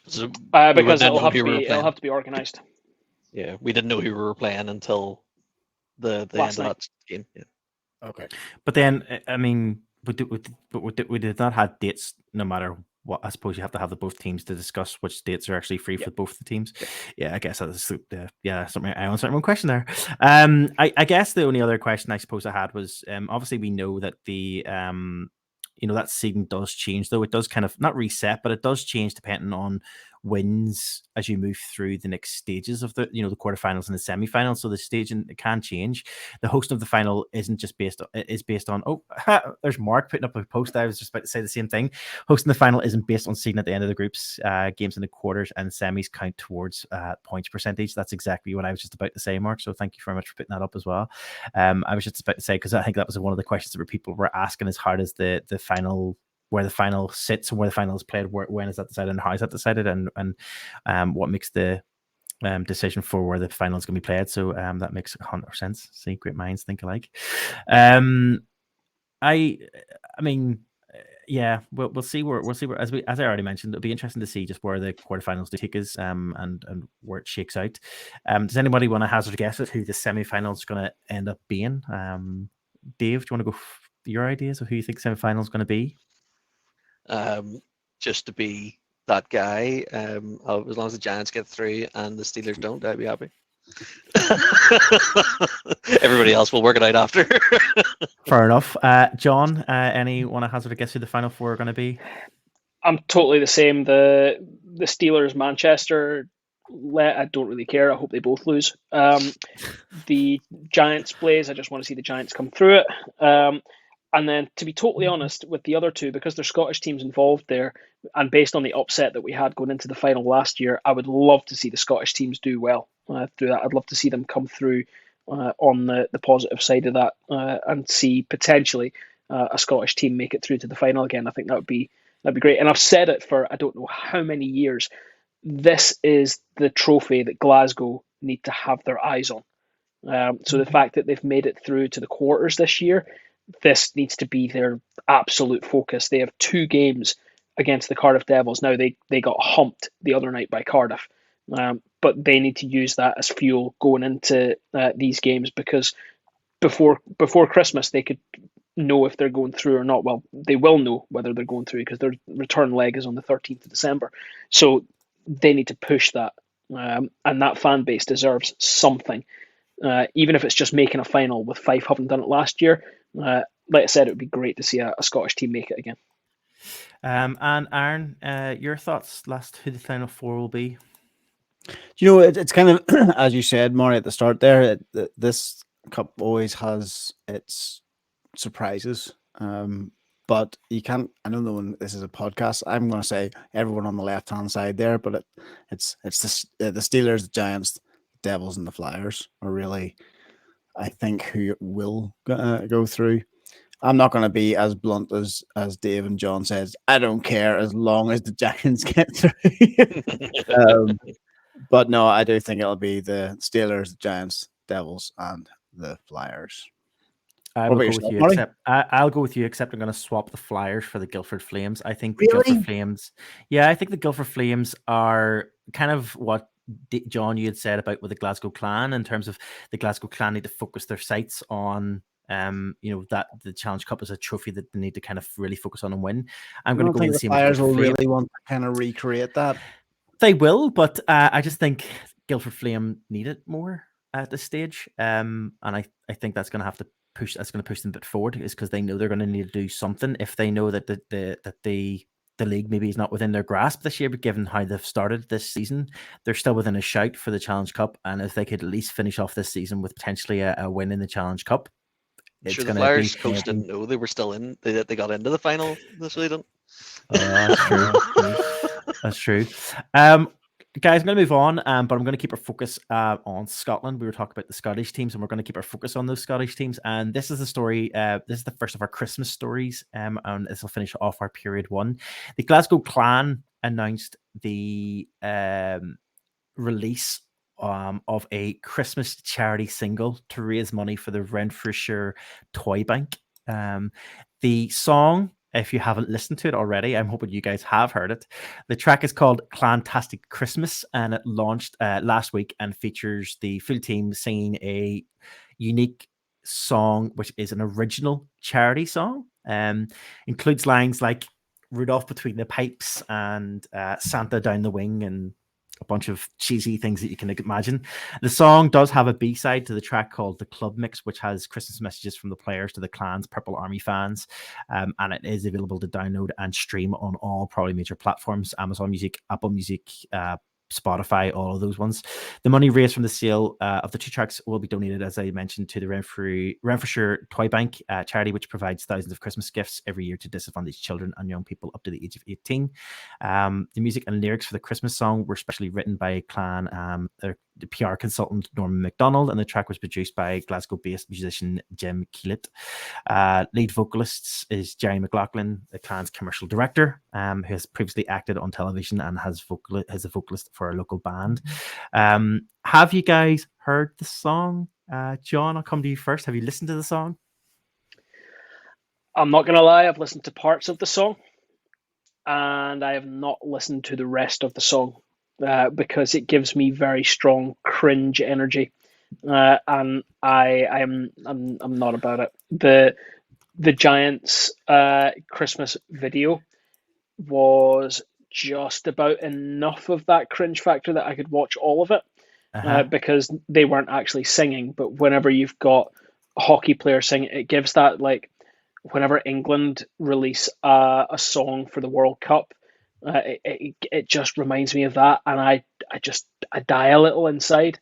So because it'll have to be organised. Yeah, we didn't know who we were playing until the end of that game. Yeah. Okay. But then, I mean, we did not have dates no matter what. I suppose you have to have both teams to discuss which dates are actually free for both the teams. Yeah, I guess that's something I answered one question there. I guess the only other question I suppose I had was, obviously we know that the that seeding does change, though. It does kind of not reset, but it does change depending on wins as you move through the next stages of the the quarterfinals and the semifinals. So the staging, it can change. The hosting of the final isn't just based on there's Mark putting up a post. I was just about to say the same thing. Hosting the final isn't based on seeding at the end of the groups. Games in the quarters and semis count towards points percentage. That's exactly what I was just about to say, Mark. So thank you very much for putting that up as well. I was just about to say, because I think that was one of the questions that people were asking, as hard as the final, where the final sits and where the final is played, when is that decided and how is that decided, and what makes the decision for where the final is going to be played. So that makes 100% sense. See, great minds think alike. I mean, Yeah, we'll see where as I already mentioned, it'll be interesting to see just where the quarterfinals do take us, and where it shakes out. Does anybody want to hazard a guess at who the semifinal is going to end up being? Dave, do you want to go your ideas of who you think semifinal is going to be? Just to be that guy, as long as the Giants get through and the Steelers don't, I'd be happy. Everybody else will work it out after. Fair enough. John, any want to hazard a guess who the final four are going to be? I'm totally the same. The Steelers, Manchester. I don't really care. I hope they both lose. The Giants plays. I just want to see the Giants come through it. And then, to be totally honest, with the other two, because there's Scottish teams involved there, and based on the upset that we had going into the final last year, I would love to see the Scottish teams do well through that. I'd love to see them come through on the positive side of that, and see potentially a Scottish team make it through to the final again. I think that'd be great. And I've said it for I don't know how many years. This is the trophy that Glasgow need to have their eyes on. So the fact that they've made it through to the quarters this year, this needs to be their absolute focus. They have 2 games against the Cardiff Devils. Now, they got humped the other night by Cardiff, but they need to use that as fuel going into these games, because before Christmas they could know if they're going through or not. Well, they will know whether they're going through because their return leg is on the 13th of December. So they need to push that, and that fan base deserves something. Even if it's just making a final, with Fife having done it last year. Like I said, it would be great to see a Scottish team make it again. And Aaron, your thoughts last who the final four will be? It's kind of as you said, Maury, at the start there. This cup always has its surprises, but you can't. I don't know when this is a podcast. I'm going to say everyone on the left hand side there, but it's the Steelers, the Giants, the Devils, and the Flyers are really, I think, who will go through. I'm not going to be as blunt as Dave and John says. I don't care as long as the Giants get through. But no, I do think it'll be the Steelers, the Giants, Devils, and the Flyers. I will go with you, except I'll go with you, except I'm going to swap the Flyers for the Guildford Flames. I think the Guildford Flames, I think the Guildford Flames are kind of what John, you had said about with the Glasgow Clan, in terms of the Glasgow Clan need to focus their sights on, that the Challenge Cup is a trophy that they need to kind of really focus on and win. I'm going to go with the same. Flyers will really want to kind of recreate that. They will, but I just think Guildford Flame need it more at this stage, and I think that's going to have to push. That's going to push them a bit forward, is because they know they're going to need to do something if they know that the league maybe is not within their grasp this year. But given how they've started this season, they're still within a shout for the Challenge Cup, and if they could at least finish off this season with potentially a win in the Challenge Cup, it's sure, the Flyers coach didn't know they were still in. They got into the final this season. That's true. That's true. Guys, I'm going to move on, but I'm going to keep our focus on Scotland. We were talking about the Scottish teams, and we're going to keep our focus on those Scottish teams. And this is the story. This is the first of our Christmas stories, and this will finish off our period 1. The Glasgow Clan announced the release of a Christmas charity single to raise money for the Renfrewshire Toy Bank. The song, if you haven't listened to it already, I'm hoping you guys have heard it. The track is called Clantastic Christmas, and it launched last week and features the full team singing a unique song, which is an original charity song. Includes lines like Rudolph between the pipes and Santa down the wing, and a bunch of cheesy things that you can imagine. The song does have a B-side to the track called The Club Mix, which has Christmas messages from the players to the Clan's Purple Army fans, and it is available to download and stream on all probably major platforms: Amazon Music, Apple Music, Spotify, all of those ones. The money raised from the sale of the 2 tracks will be donated, as I mentioned, to the Renfrewshire Toy Bank, charity which provides thousands of Christmas gifts every year to disadvantaged children and young people up to the age of 18. The music and lyrics for the Christmas song were specially written by Clan, the PR consultant Norman MacDonald, and the track was produced by Glasgow-based musician Jim Keelit. Lead vocalists is Jerry McLaughlin, the Clan's commercial director, who has previously acted on television and has a vocalist for a local band. Have you guys heard the song? John, I'll come to you first. Have you listened to the song? I'm not gonna lie, I've listened to parts of the song, and I have not listened to the rest of the song because it gives me very strong cringe energy, and I'm not about it. The Giants Christmas video was just about enough of that cringe factor that I could watch all of it because they weren't actually singing. But whenever you've got a hockey player singing, it gives that, like, whenever England release a song for the World Cup, it just reminds me of that, and I die a little inside,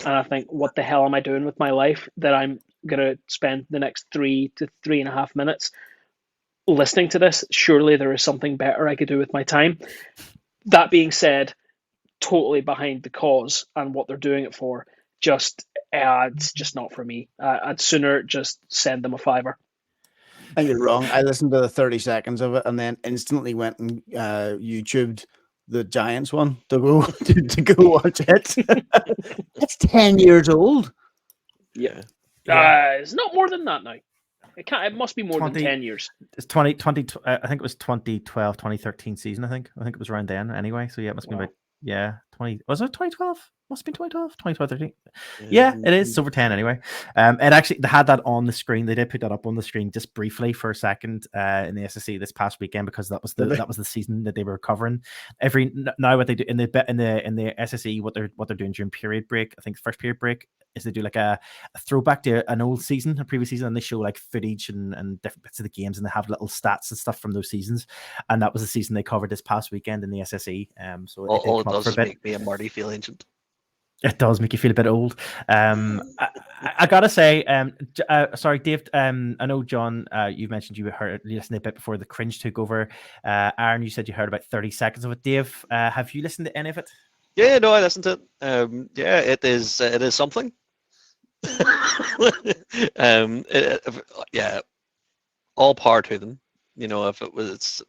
and I think, what the hell am I doing with my life that I'm gonna spend the next 3 to 3.5 minutes listening to this? Surely there is something better I could do with my time. That being said, totally behind the cause and what they're doing it for. It's just not for me. I'd sooner just send them a $5. And you're wrong. I listened to the 30 seconds of it and then instantly went and YouTubed the Giants one to go to go watch it. It's 10 years old. Yeah. It's not more than that now. It must be more 20 than 10 years. It's 2020. I think it was 2012, 2013 season. I think it was around then anyway. So yeah, it must be Wow. about 20. Was it 2012? Must have been 2012, 2013. Yeah, it is. It's over 10 anyway. It actually, they had that on the screen. They did put that up on the screen just briefly for a second in the SSC this past weekend, because that was the season that they were covering. Now what they do in the SSE, what they're doing during period break, I think the first period break, is they do like a throwback to an old season, a previous season, and they show like footage and different bits of the games, and they have little stats and stuff from those seasons. And that was the season they covered this past weekend in the SSE. So all it does is make me a Marty feel ancient. It does make you feel a bit old. I gotta say, sorry, Dave. I know, John, you mentioned you listened a bit before the cringe took over. Aaron, you said you heard about 30 seconds of it. Dave, have you listened to any of it? Yeah, no, I listened to it. Yeah, it is something. Yeah, all power to them. You know, if it was,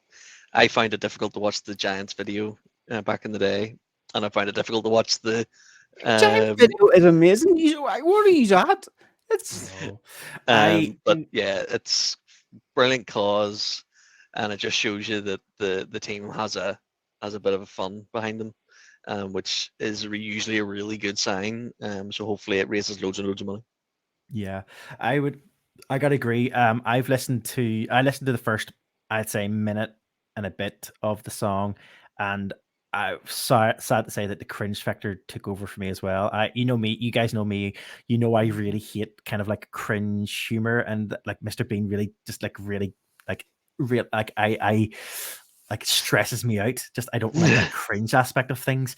I find it difficult to watch the Giants video back in the day, and I find it difficult to watch the. Giants video is amazing. What are you at? It's. But yeah, it's brilliant cause, and it just shows you that the team has a bit of a fun behind them. Which is usually a really good sign. So hopefully it raises loads and loads of money. Yeah, I gotta agree. I listened to the first, I'd say, minute and a bit of the song, and I sad to say that the cringe factor took over for me as well. You know me, you guys know me. You know, I really hate kind of like cringe humor, and like Mr. Bean really just like really like real like I like stresses me out. Just I don't like that cringe aspect of things.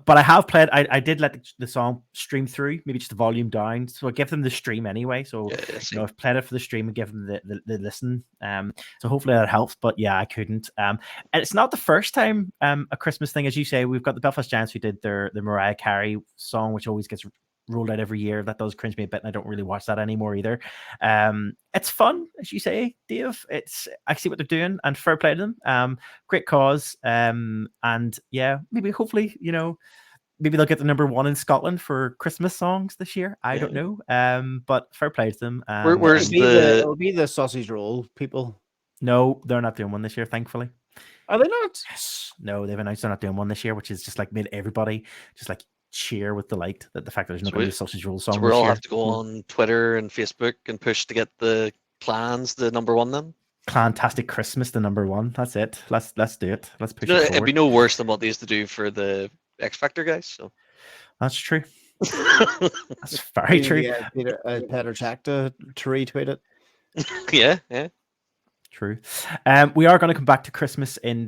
But I have played. I did let the song stream through, maybe just the volume down. So I give them the stream anyway. So I've played it for the stream and give them the listen. So hopefully that helps. But yeah, I couldn't. And it's not the first time a Christmas thing, as you say. We've got the Belfast Giants who did the Mariah Carey song, which always gets rolled out every year. That does cringe me a bit, and I don't really watch that anymore either. It's fun, as you say, Dave. I see what they're doing, and fair play to them. Great cause. And yeah, maybe hopefully, maybe they'll get the number one in Scotland for Christmas songs this year. I don't know. But fair play to them. It'll be the sausage roll people. No, they're not doing one this year, thankfully. Are they not? Yes. No, they've announced they're not doing one this year, which is just like made everybody just like cheer with delight that the fact that there's not going to be a sausage roll song. So we all have to go on Twitter and Facebook and push to get the Clans the number one then. Clantastic Christmas, the number one. That's it. Let's do it. Let's push it forward. It'd be no worse than what they used to do for the X Factor guys. So that's true. That's very true. Yeah, Peter Check to retweet it. Yeah. True. We are going to come back to Christmas in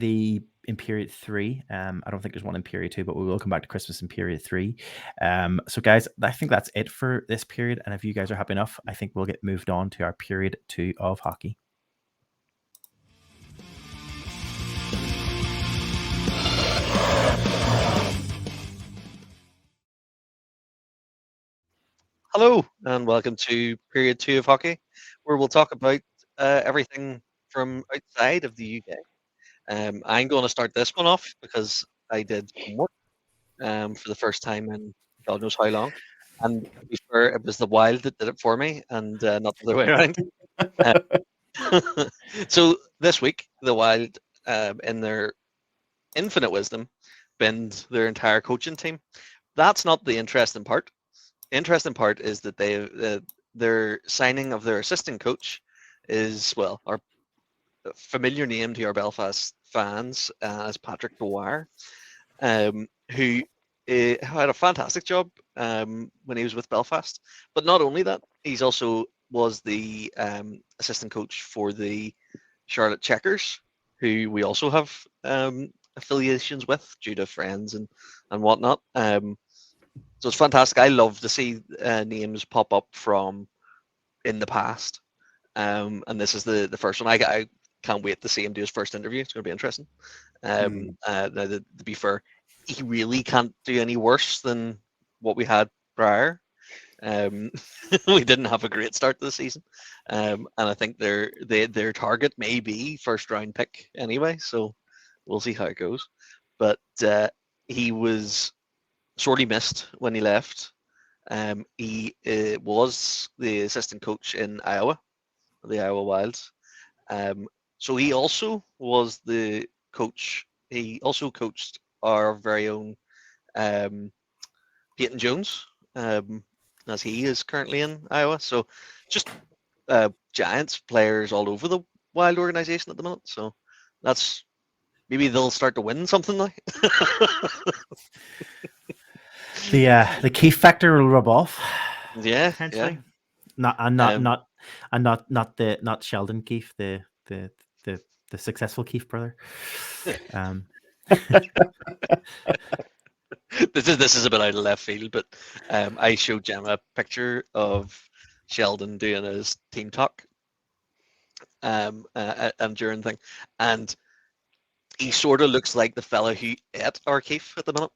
period 3. I don't think there's one in period 2, but we will come back to Christmas in period 3. So guys, I think that's it for this period. And if you guys are happy enough, I think we'll get moved on to our period 2 of hockey. Hello, and welcome to period 2 of hockey, where we'll talk about everything from outside of the UK. I'm going to start this one off because I did homework for the first time in God knows how long. And to be fair, it was the Wild that did it for me, and not the other way around. So this week, the Wild, in their infinite wisdom, binned their entire coaching team. That's not the interesting part. The interesting part is that their signing of their assistant coach is, well, our familiar name to our Belfast fans as Patrick Dwyer, who had a fantastic job when he was with Belfast. But not only that, he's also was the assistant coach for the Charlotte Checkers, who we also have affiliations with due to friends and whatnot. So it's fantastic. I love to see names pop up from in the past. And this is the first one. I can't wait to see him do his first interview. It's going to be interesting. Now, to be fair, he really can't do any worse than what we had prior. We didn't have a great start to the season, and I think their target may be first round pick anyway. So we'll see how it goes. But he was sorely missed when he left. He was the assistant coach in Iowa, the Iowa Wilds. So he also was the coach. He also coached our very own Peyton Jones, as he is currently in Iowa. So just Giants players all over the Wild organization at the moment. So that's maybe they'll start to win something now. The Keith factor will rub off. Yeah, potentially. yeah. Not Sheldon Keefe, the successful Keefe brother. This is a bit out of left field, but I showed Gemma a picture of Sheldon doing his team talk and during thing, and he sort of looks like the fella who ate our Keefe at the minute.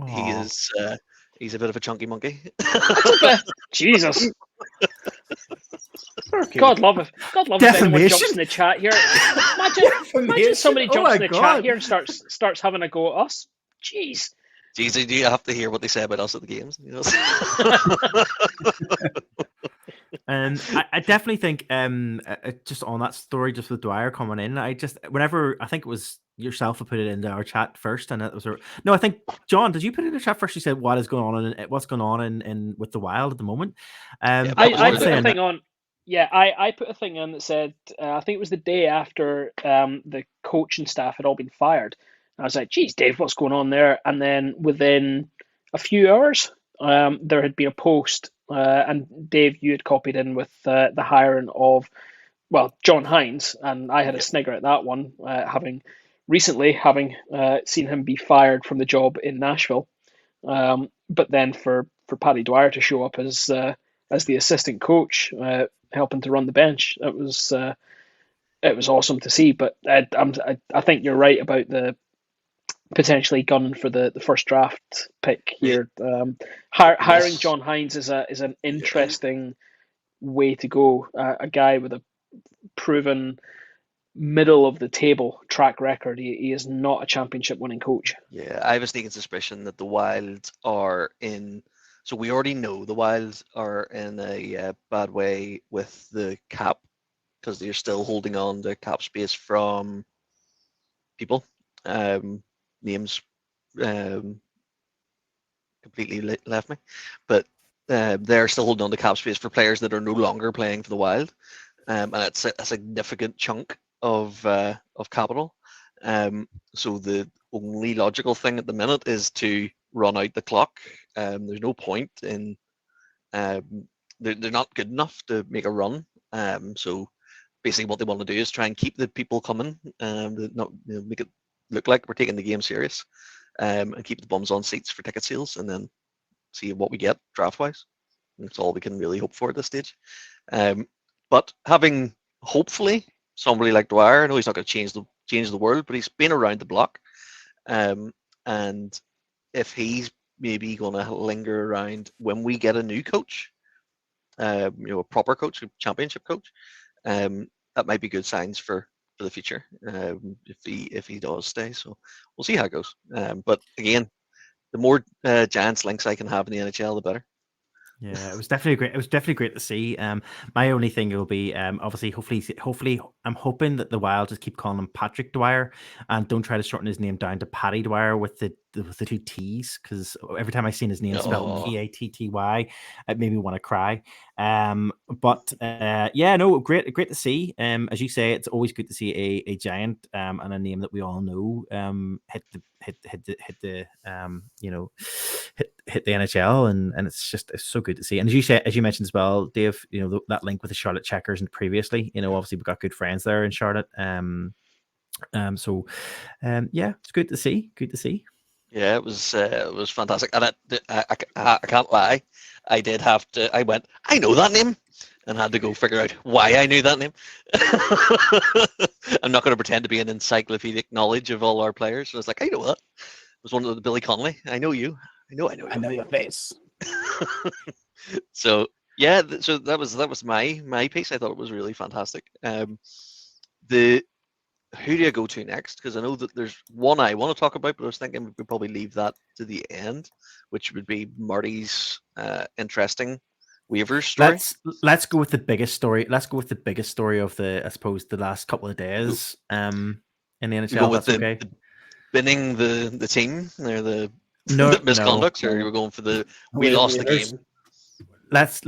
He is he's a bit of a chunky monkey. Jesus. God love it. God love if anyone jumps in the chat here. Imagine somebody jumps in the chat here and starts having a go at us. Jeez. Jeez, do you have to hear what they say about us at the games? You know? I definitely think just on that story, just with Dwyer coming in, I think it was yourself who put it into our chat first, and it was no, I think John, did you put it in the chat first? You said what's going on in with the Wild at the moment. I put a thing on. Yeah, I put a thing in that said I think it was the day after the coaching staff had all been fired. I was like, geez, Dave, what's going on there? And then within a few hours, there had been a post, and Dave, you had copied in with the hiring of, well, John Hines, and I had a snigger at that one, having seen him be fired from the job in Nashville. But then for Paddy Dwyer to show up as the assistant coach, helping to run the bench, it was awesome to see. But I think you're right about the potentially gunning for the first draft pick here. Hiring John Hines is an interesting way to go. A guy with a proven middle of the table track record. He is not a championship winning coach. Yeah, I have a sneaking suspicion that the Wild are in. So we already know the Wild are in a bad way with the cap because they're still holding on to cap space from people. Names completely left me, but they're still holding on to cap space for players that are no longer playing for the Wild, and it's a significant chunk of capital. So the only logical thing at the minute is to run out the clock. There's no point in they're not good enough to make a run. So basically, what they want to do is try and keep the people coming, not make it look like we're taking the game serious, and keep the bums on seats for ticket sales, and then see what we get draft wise. That's all we can really hope for at this stage. But having hopefully somebody like Dwyer, I know he's not going to change the world, but he's been around the block, and if he's maybe going to linger around when we get a new coach, a proper coach, a championship coach, that might be good signs for the future if he does stay. So we'll see how it goes. But again, the more Giants links I can have in the NHL, the better. Yeah, it was definitely great. It was definitely great to see. My only thing will be, obviously, hopefully, I'm hoping that the Wild just keep calling him Patrick Dwyer and don't try to shorten his name down to Paddy Dwyer with the two T's, because every time I seen his name spelled Oh. Patty, it made me want to cry. But yeah, no, great to see. As you say, it's always good to see a giant and a name that we all know hit the hit the NHL, and it's so good to see. And as you mentioned as well, Dave, that link with the Charlotte Checkers and previously, obviously we've got good friends there in Charlotte. So yeah, it's good to see. Good to see. Yeah, it was fantastic, and I can't lie, I did have to. I went, I know that name, and had to go figure out why I knew that name. I'm not going to pretend to be an encyclopedic knowledge of all our players. So I was like, I know that. It was one of the Billy Connolly. I know you. I know you. I know your face. So yeah, so that was my piece. I thought it was really fantastic. Who do you go to next? Because I know that there's one I want to talk about, but I was thinking we could probably leave that to the end, which would be Marty's interesting waivers story. Let's go with the biggest story. Let's go with the biggest story of I suppose the last couple of days in the NHL. You go with that's okay. The binning the team or the misconducts, or you were going for we lost the game. Let's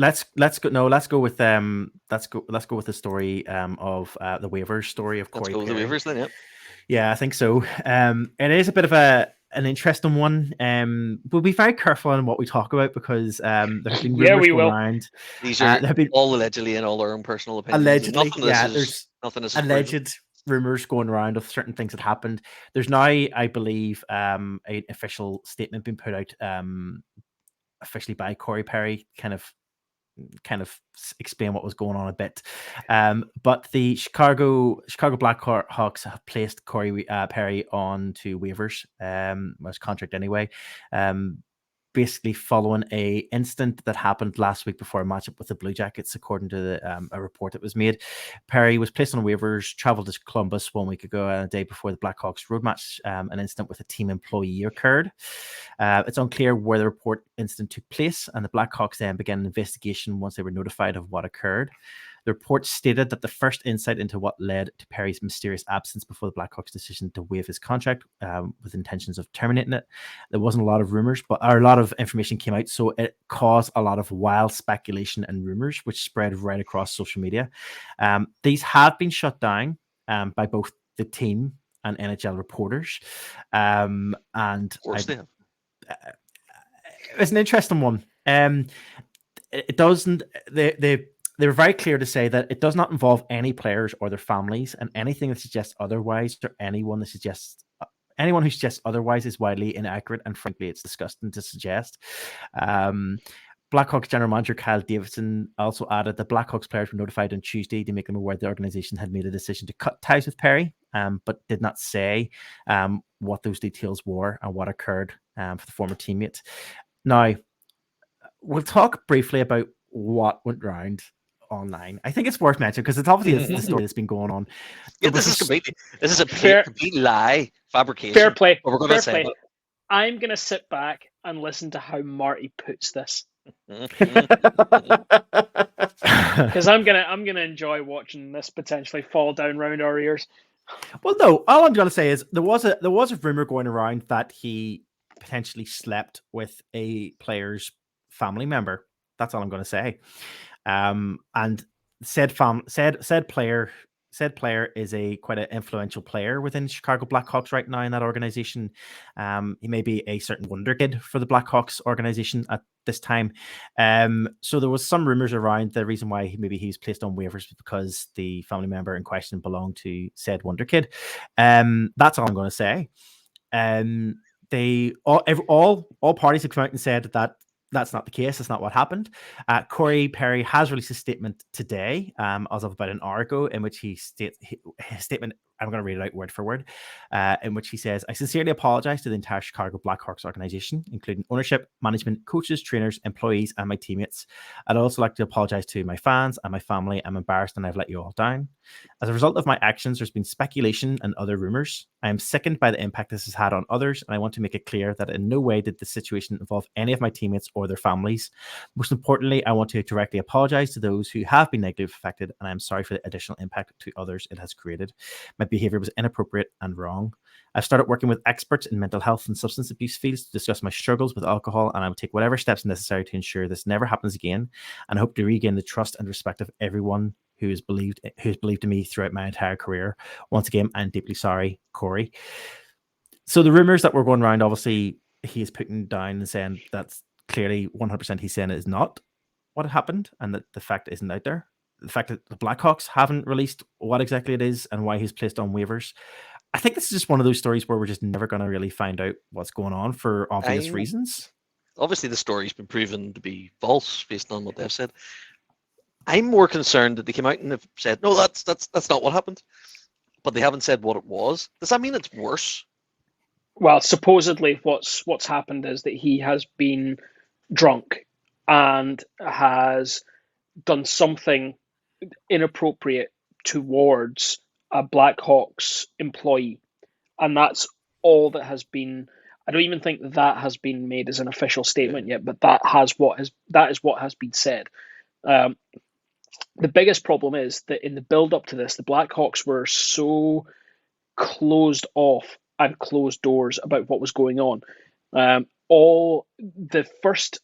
go. No, let's go with let's go with the story of the waivers story of Corey. Let's go with the waivers then. Yeah. Yeah, I think so. It is a bit of an interesting one. We'll be very careful on what we talk about because there have been rumors going around. These are all allegedly and all our own personal opinions. Allegedly, there's nothing is alleged rumors going around of certain things that happened. There's now, I believe, an official statement being put out officially by Corey Perry, kind of explain what was going on a bit. But the Chicago Blackhawks have placed Corey Perry on to waivers, his contract anyway. Basically following a incident that happened last week before a matchup with the Blue Jackets, according to a report that was made. Perry was placed on waivers, traveled to Columbus 1 week ago, and a day before the Blackhawks road match, an incident with a team employee occurred. It's unclear where the report incident took place, and the Blackhawks then began an investigation once they were notified of what occurred. The report stated that the first insight into what led to Perry's mysterious absence before the Blackhawks' decision to waive his contract with intentions of terminating it. There wasn't a lot of rumors, but a lot of information came out, so it caused a lot of wild speculation and rumors, which spread right across social media. These have been shut down by both the team and NHL reporters. And of course they have. It's an interesting one. It doesn't. They were very clear to say that it does not involve any players or their families, and anything that suggests otherwise, or anyone who suggests otherwise, is widely inaccurate, and frankly, it's disgusting to suggest. Blackhawks general manager Kyle Davidson also added that Blackhawks players were notified on Tuesday to make them aware the organization had made a decision to cut ties with Perry, but did not say what those details were and what occurred for the former teammate. Now, we'll talk briefly about what went round online. I think it's worth mentioning because it's obviously the story that's been going on. Yeah, this is a complete lie, fabrication. Fair play. We're going to say that. I'm going to sit back and listen to how Marty puts this. Because I'm gonna enjoy watching this potentially fall down round our ears. Well, no, all I'm gonna say is there was a rumor going around that he potentially slept with a player's family member. That's all I'm gonna say. And said player is quite an influential player within Chicago Blackhawks right now in that organization. He may be a certain wonder kid for the Blackhawks organization at this time. So there was some rumors around the reason why he's placed on waivers because the family member in question belonged to said wonder kid. That's all I'm going to say. All parties have come out and said that that's not the case. That's not what happened. Corey Perry has released a statement today, as of about an hour ago, in which his statement I'm going to read it out word for word, in which he says, I sincerely apologize to the entire Chicago Blackhawks organization, including ownership, management, coaches, trainers, employees, and my teammates. I'd also like to apologize to my fans and my family. I'm embarrassed and I've let you all down. As a result of my actions, there's been speculation and other rumors. I am sickened by the impact this has had on others, and I want to make it clear that in no way did this situation involve any of my teammates or their families. Most importantly, I want to directly apologize to those who have been negatively affected, and I'm sorry for the additional impact to others it has created. My behavior was inappropriate and wrong. I've started working with experts in mental health and substance abuse fields to discuss my struggles with alcohol, and I will take whatever steps necessary to ensure this never happens again, and I hope to regain the trust and respect of everyone who has believed in me throughout my entire career. Once again, I'm deeply sorry, Corey. So the rumors that were going around, obviously, he is putting down and saying that's clearly 100% he's saying it is not what happened, and that the fact isn't out there. The fact that the Blackhawks haven't released what exactly it is and why he's placed on waivers. I think this is just one of those stories where we're just never going to really find out what's going on for obvious reasons. Obviously, the story's been proven to be false based on what they've said. I'm more concerned that they came out and have said, no, that's not what happened. But they haven't said what it was. Does that mean it's worse? Well, supposedly what's happened is that he has been drunk and has done something inappropriate towards a Blackhawks employee. And that's all that has been. I don't even think that has been made as an official statement yet, but that is what has been said. The biggest problem is that in the build up to this, the Blackhawks were so closed off and closed doors about what was going on. All the first,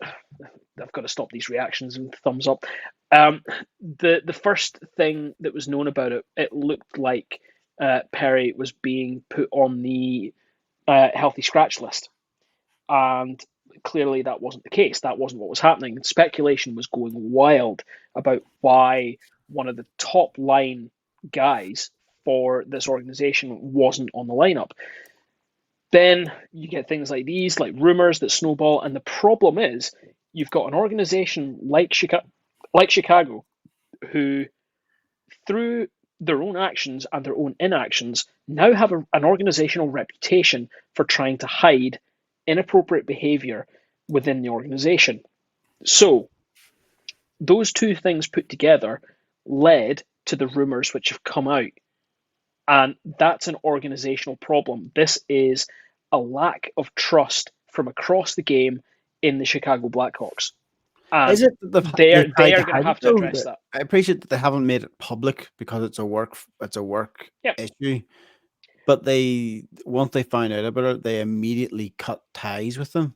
I've got to stop these reactions and thumbs up. The first thing that was known about it, it looked like Perry was being put on the healthy scratch list, and clearly that wasn't the case. That wasn't what was happening. Speculation was going wild about why one of the top line guys for this organization wasn't on the lineup. Then you get things like these, like rumors that snowball, and the problem is you've got an organization like Chicago, who, through their own actions and their own inactions, now have an organizational reputation for trying to hide inappropriate behavior within the organization. So those two things put together led to the rumors which have come out. And that's an organizational problem. This is a lack of trust from across the game in the Chicago Blackhawks. And is it that they are going to have to address that. I appreciate that they haven't made it public because it's a work issue. But once they found out about it, they immediately cut ties with them.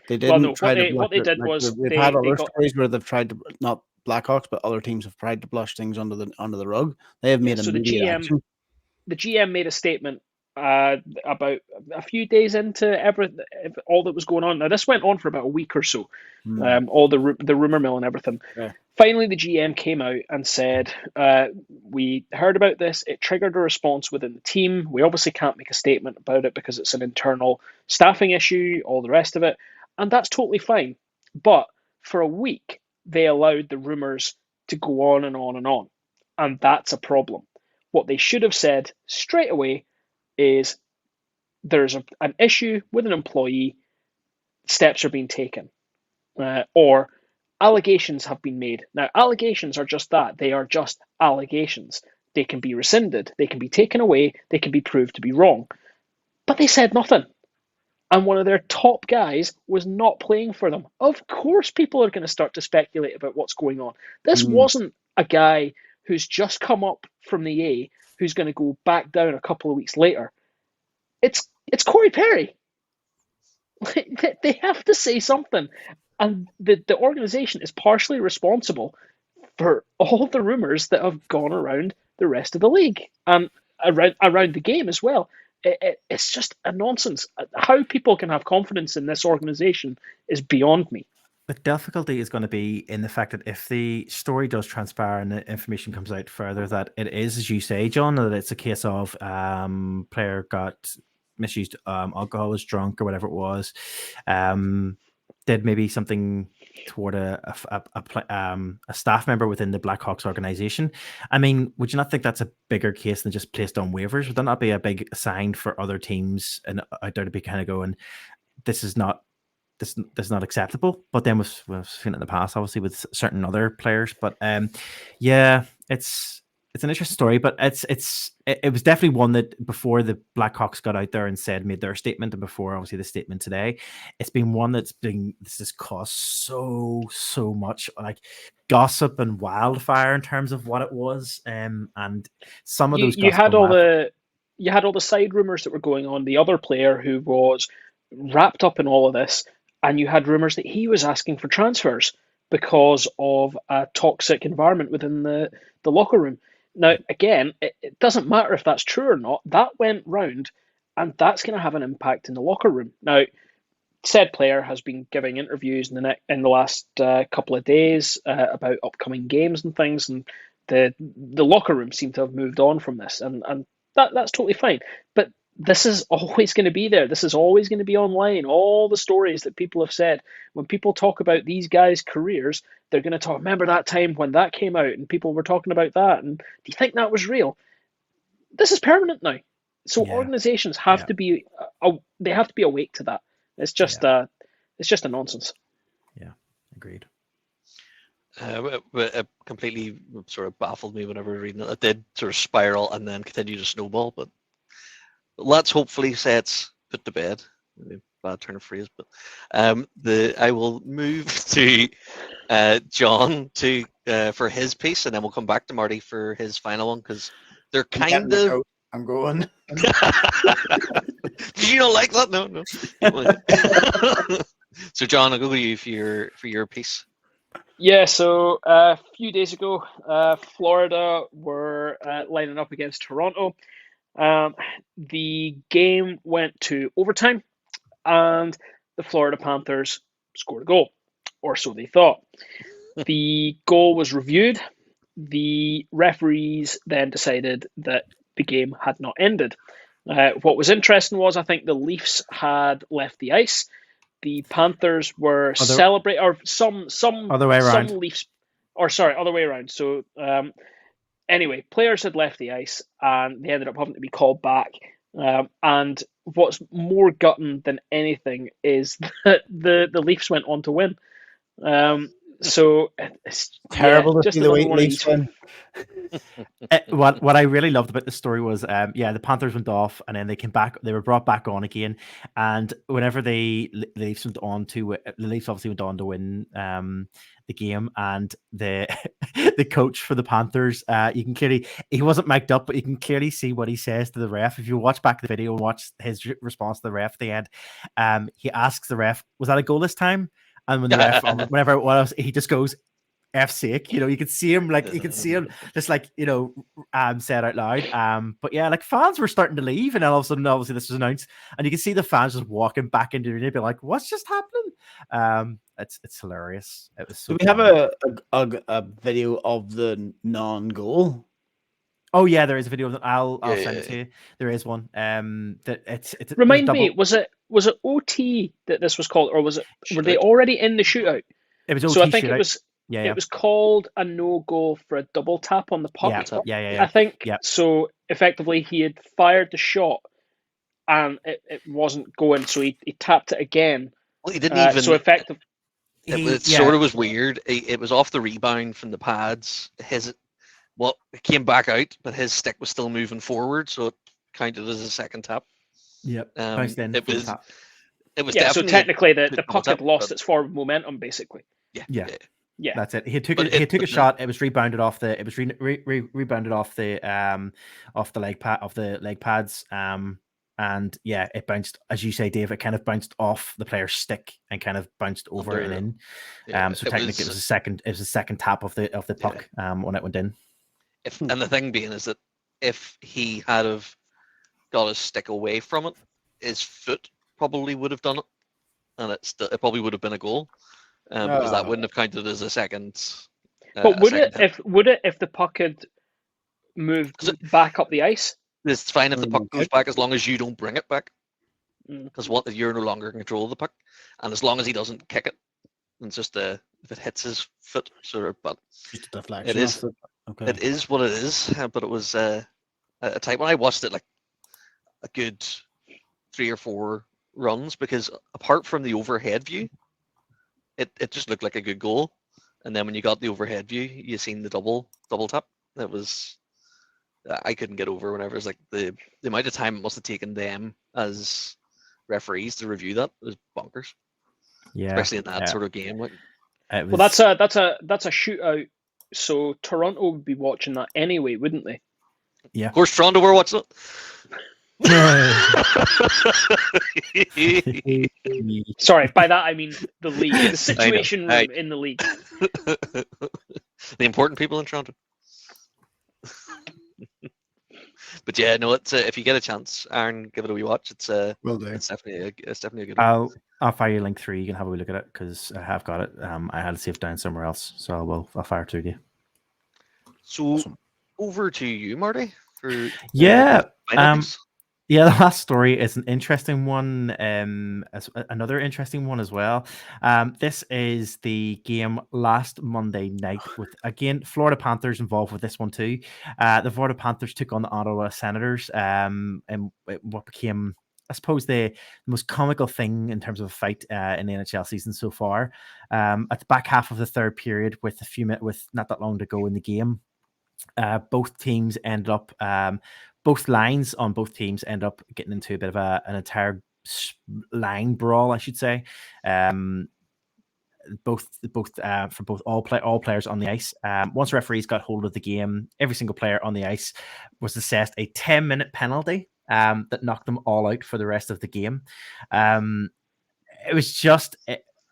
They didn't what they did was they've had other stories where they've tried to, not Blackhawks, but other teams have tried to brush things under the rug. They have made immediate action. The GM made a statement about a few days into all that was going on. Now, this went on for about a week or so, all the rumor mill and everything. Yeah. Finally, the GM came out and said, we heard about this. It triggered a response within the team. We obviously can't make a statement about it because it's an internal staffing issue, all the rest of it. And that's totally fine. But for a week, they allowed the rumors to go on and on and on. And that's a problem. What they should have said straight away is there's an issue with an employee, steps are being taken, or allegations have been made. Now, allegations are just that. They are just allegations. They can be rescinded, they can be taken away, they can be proved to be wrong. But they said nothing. And one of their top guys was not playing for them. Of course, people are going to start to speculate about what's going on. This wasn't a guy who's just come up from the A, who's going to go back down a couple of weeks later. It's Corey Perry. They have to say something. And the organization is partially responsible for all the rumors that have gone around the rest of the league and around the game as well. It's just a nonsense. How people can have confidence in this organization is beyond me. The difficulty is going to be in the fact that if the story does transpire and the information comes out further, that it is, as you say, John, that it's a case of player got misused alcohol, was drunk or whatever it was, did maybe something toward a staff member within the Blackhawks organization. I mean, would you not think that's a bigger case than just placed on waivers? Would that not be a big sign for other teams and out there to be kind of going, this is not acceptable? But then we've seen it in the past, obviously, with certain other players. But yeah, it's an interesting story, but it was definitely one that before the Blackhawks got out there and made their statement, and before obviously the statement today, it's been one this has caused so much like gossip and wildfire in terms of what it was, and some of those you had all the side rumors that were going on. The other player who was wrapped up in all of this, and you had rumors that he was asking for transfers because of a toxic environment within the locker room. Now, again, it doesn't matter if that's true or not. That went round, and that's going to have an impact in the locker room. Now, said player has been giving interviews in the last couple of days about upcoming games and things, and the locker room seem to have moved on from this, and that's totally fine. But this is always going to be there. This is always going to be online. All the stories that people have said, when people talk about these guys' careers, they're going to talk, remember that time when that came out and people were talking about that, and do you think that was real? This is permanent now. So organizations have to be they have to be awake to that. It's just a nonsense. Yeah, agreed. It completely sort of baffled me whenever reading it. It did sort of spiral and then continue to snowball, but let's hopefully say it's put to bed. Maybe a bad turn of phrase, but I will move to John for his piece, and then we'll come back to Marty for his final one, because they're kind of. I'm going. Did you not like that? No. So John, I'll go to you for your piece. Yeah, so a few days ago, Florida were lining up against Toronto. The game went to overtime, and the Florida Panthers scored a goal, or so they thought. The goal was reviewed. The referees then decided that the game had not ended. What was interesting was, I think the Leafs had left the ice. The Panthers were celebrating, or some other way around. Some Leafs, or sorry, other way around. So anyway, players had left the ice, and they ended up having to be called back. And what's more gutting than anything is that the Leafs went on to win. So it's terrible to see the Leafs win. What I really loved about the story was, the Panthers went off, and then they came back. They were brought back on again, and whenever the Leafs obviously went on to win the game, and the the coach for the Panthers, you can clearly, he wasn't mic'd up, but you can clearly see what he says to the ref. If you watch back the video and watch his response to the ref at the end, he asks the ref, "Was that a goal this time?" And when the ref, whenever it was, he just goes, F's sake, you can see him just say it out loud. But yeah, like fans were starting to leave, and then all of a sudden, obviously, this was announced, and you can see the fans just walking back into the arena, be like, "What's just happening?" It's hilarious. It was so. Do we have a video of the non-goal? Oh yeah, there is a video of that. I'll send it to you. There is one. That it's remind me, was it OT that this was called, or were they already in the shootout? It was OT. So I think shootout. It was. Yeah. It was called a no-goal for a double tap on the puck. Yeah. I think so. Effectively, he had fired the shot, and it wasn't going, so he tapped it again. Well, he didn't even. So effective. It sort of was weird. It was off the rebound from the pads. It came back out, but his stick was still moving forward, so it counted as a second tap. Yep. It was definitely. So technically, the puck had lost its forward momentum, basically. Yeah, that's it. He took a shot. It was rebounded off the. It was rebounded off the leg pads. And yeah, it bounced, as you say, Dave. It kind of bounced off the player's stick and kind of bounced over and in. So technically, it was a second. It was a second tap of the puck when it went in. And the thing being is that if he had have got his stick away from it, his foot probably would have done it, and it probably would have been a goal. Because that wouldn't have counted as a second. But would it if the puck had moved back up the ice? It's fine if the puck goes back, as long as you don't bring it back. Because you're no longer in control of the puck, and as long as he doesn't kick it, and it's just if it hits his foot, sort of. But Just a deflection. it is off it. Okay. it is what it is. But it was a time when I watched it like a good 3 or 4 runs, because apart from the overhead view, it just looked like a good goal. And then when you got the overhead view, you seen the double tap. That was I couldn't get over whenever it was like the amount of time it must have taken them as referees to review that. It was bonkers, Yeah, especially in that sort of game. Like, it Well, was, that's a shootout. So Toronto would be watching that anyway, wouldn't they? yeah. of course, Toronto were watching it. Sorry, by that I mean the league, the I know. situation room in the league. The important people in Toronto. But yeah, no, it's if you get a chance, Aaron, give it a wee watch. It's Will do. it's definitely a good one. I'll fire you link 3. You can have a wee look at it because I have got it. I had it saved down somewhere else, so I'll fire it to you. So Awesome. over to you, Marty. For Yeah, finals. yeah. The last story is an interesting one. Another interesting one as well. This is the game last Monday night with again Florida Panthers involved with this one too. The Florida Panthers took on the Ottawa Senators. And what became, I suppose, the most comical thing in terms of a fight in the NHL season so far. At the back half of the third period, with with not that long to go in the game, both teams ended up, both lines on both teams end up getting into a bit of an entire line brawl, I should say. Both for both all players on the ice. Once referees got hold of the game, every single player on the ice was assessed a 10-minute penalty that knocked them all out for the rest of the game. It was just.